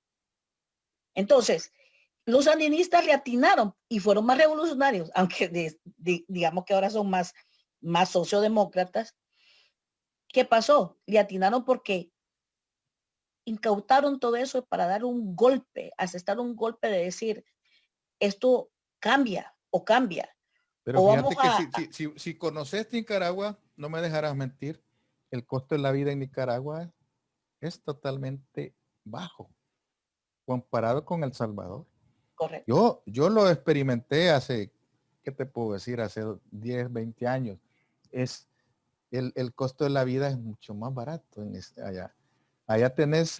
Entonces, los sandinistas le atinaron y fueron más revolucionarios, aunque digamos que ahora son más sociodemócratas. ¿Qué pasó? Le atinaron porque incautaron todo eso para dar un golpe, asestar un golpe de decir, esto cambia o cambia. Pero O fíjate vamos que si conoces Nicaragua, no me dejarás mentir, el costo de la vida en Nicaragua es totalmente bajo comparado con El Salvador. correcto. Yo lo experimenté hace, ¿qué te puedo decir? Hace 10, 20 años. Es el costo de la vida es mucho más barato allá. Allá tenés,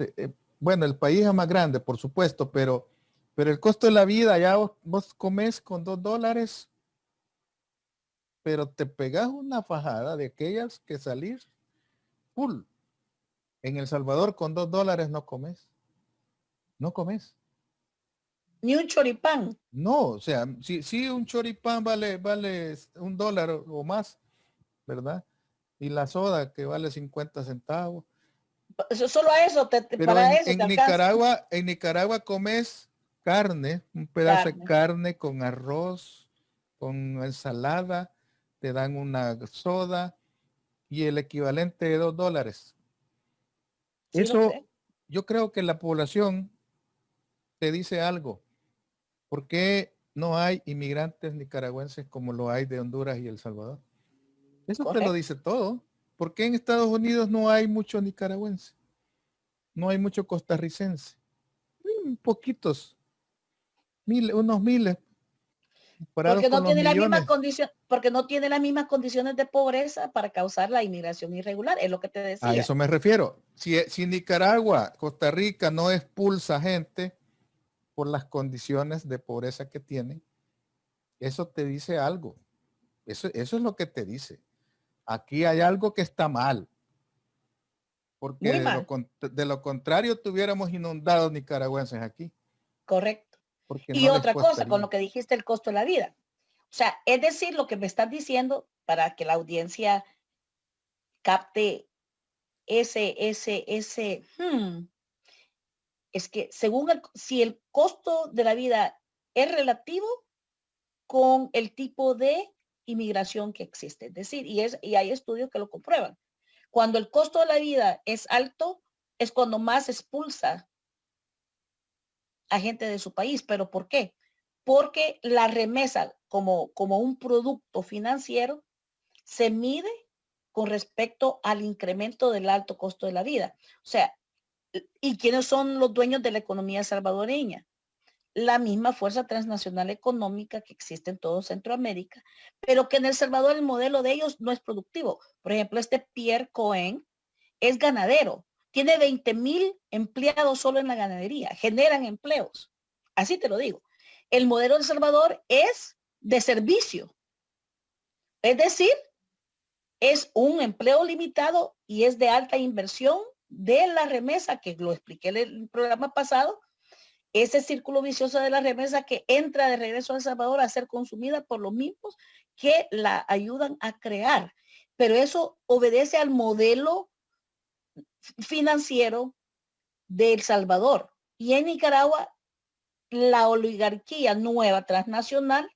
bueno, el país es más grande, por supuesto, pero el costo de la vida, allá vos comés con $2, pero te pegas una fajada de aquellas que salís full. En El Salvador con $2 no comes. No comes. Ni un choripán. No, o sea, si un choripán vale $1 o más, ¿verdad? Y la soda que vale 50 centavos. Solo a eso, Pero para eso te alcanza. En Nicaragua comes carne, un pedazo de Carne. carne con arroz, con ensalada, te dan una soda y el equivalente de $2. Sí lo Eso, sé. yo creo que la población te dice algo. ¿Por qué no hay inmigrantes nicaragüenses como lo hay de Honduras y El Salvador? Eso te lo Correcto. dice todo. ¿Por qué en Estados Unidos no hay muchos nicaragüenses? No hay mucho costarricense. Poquitos, unos miles, comparados Porque con no los tiene la misma millones. condición, porque no tiene las mismas condiciones de pobreza para causar la inmigración irregular, es lo que te A decía. eso me refiero. Si Nicaragua, Costa Rica no expulsa gente por las condiciones de pobreza que tienen, eso te dice algo. Eso es lo que te dice. Aquí hay algo que está mal, porque Muy mal, de lo contrario tuviéramos inundados nicaragüenses aquí, correcto. porque Y no les otra cosa, con costaría. lo que dijiste, el costo de la vida. O sea, es decir, lo que me estás diciendo para que la audiencia capte es que según si el costo de la vida es relativo con el tipo de inmigración que existe. Es decir, y hay estudios que lo comprueban. Cuando el costo de la vida es alto, es cuando más expulsa a gente de su país. ¿Pero por qué? Porque la remesa como un producto financiero se mide con respecto al incremento del alto costo de la vida. O sea, ¿y quiénes son los dueños de la economía salvadoreña? La misma fuerza transnacional económica que existe en todo Centroamérica, pero que en El Salvador el modelo de ellos no es productivo. Por ejemplo, este Pierre Cohen es ganadero, tiene 20,000 empleados solo en la ganadería, generan empleos. Así te lo digo. El modelo de El Salvador es de servicio, es decir, es un empleo limitado y es de alta inversión de la remesa, que lo expliqué en el programa pasado, ese círculo vicioso de la remesa que entra de regreso a El Salvador a ser consumida por los mismos que la ayudan a crear. Pero eso obedece al modelo financiero de El Salvador. Y en Nicaragua, la oligarquía nueva transnacional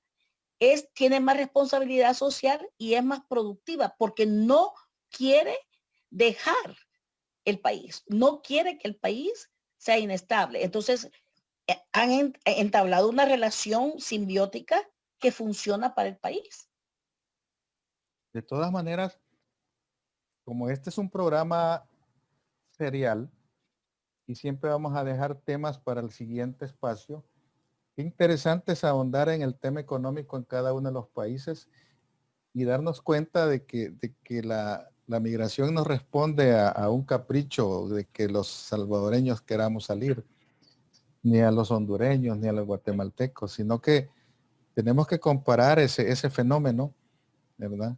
tiene más responsabilidad social y es más productiva porque no quiere dejar el país, no quiere que el país sea inestable. Entonces, han entablado una relación simbiótica que funciona para el país. De todas maneras, como este es un programa serial y siempre vamos a dejar temas para el siguiente espacio, qué interesante es ahondar en el tema económico en cada uno de los países y darnos cuenta de que la migración no responde a un capricho de que los salvadoreños queramos salir, ni a los hondureños, ni a los guatemaltecos, sino que tenemos que comparar ese fenómeno, ¿verdad?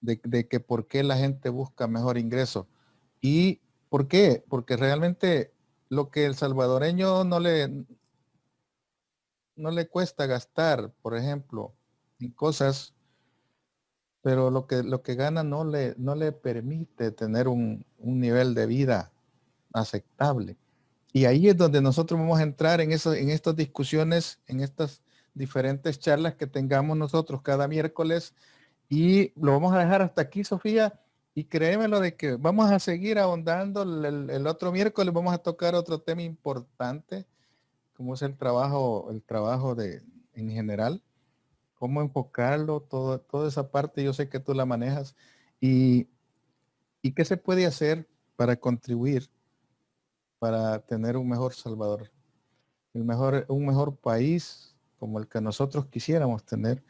De que por qué la gente busca mejor ingreso. ¿Y por qué? Porque realmente lo que el salvadoreño no le cuesta gastar, por ejemplo, en cosas, pero lo que gana no le permite tener un nivel de vida aceptable. Y ahí es donde nosotros vamos a entrar en estas discusiones, en estas diferentes charlas que tengamos nosotros cada miércoles. Y lo vamos a dejar hasta aquí, Sofía. Y créemelo de que vamos a seguir ahondando. El otro miércoles vamos a tocar otro tema importante, como es el trabajo en general, cómo enfocarlo, toda esa parte, yo sé que tú la manejas. Y, y qué se puede hacer para contribuir, para tener un mejor Salvador, un mejor país como el que nosotros quisiéramos tener.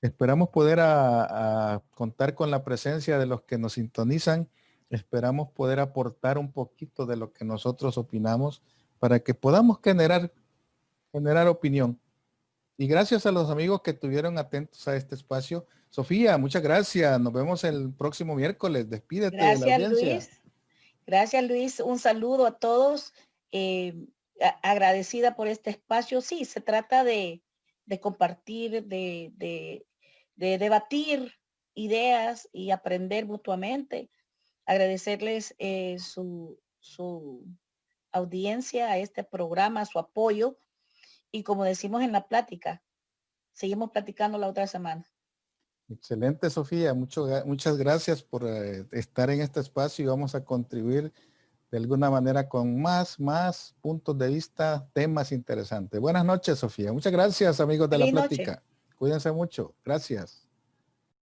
Esperamos poder a contar con la presencia de los que nos sintonizan. Esperamos poder aportar un poquito de lo que nosotros opinamos para que podamos generar opinión. Y gracias a los amigos que estuvieron atentos a este espacio. Sofía, muchas gracias. Nos vemos el próximo miércoles. Despídete de la Gracias, audiencia. Luis. Gracias, Luis. Un saludo a todos. Agradecida por este espacio. Sí, se trata de compartir, de debatir ideas y aprender mutuamente. Agradecerles su audiencia a este programa, su apoyo. Y como decimos en la plática, seguimos platicando la otra semana. Excelente, Sofía. Muchas gracias por estar en este espacio y vamos a contribuir de alguna manera con más puntos de vista, temas interesantes. Buenas noches, Sofía. Muchas gracias, amigos de la Feliz noche. plática. Cuídense mucho. Gracias.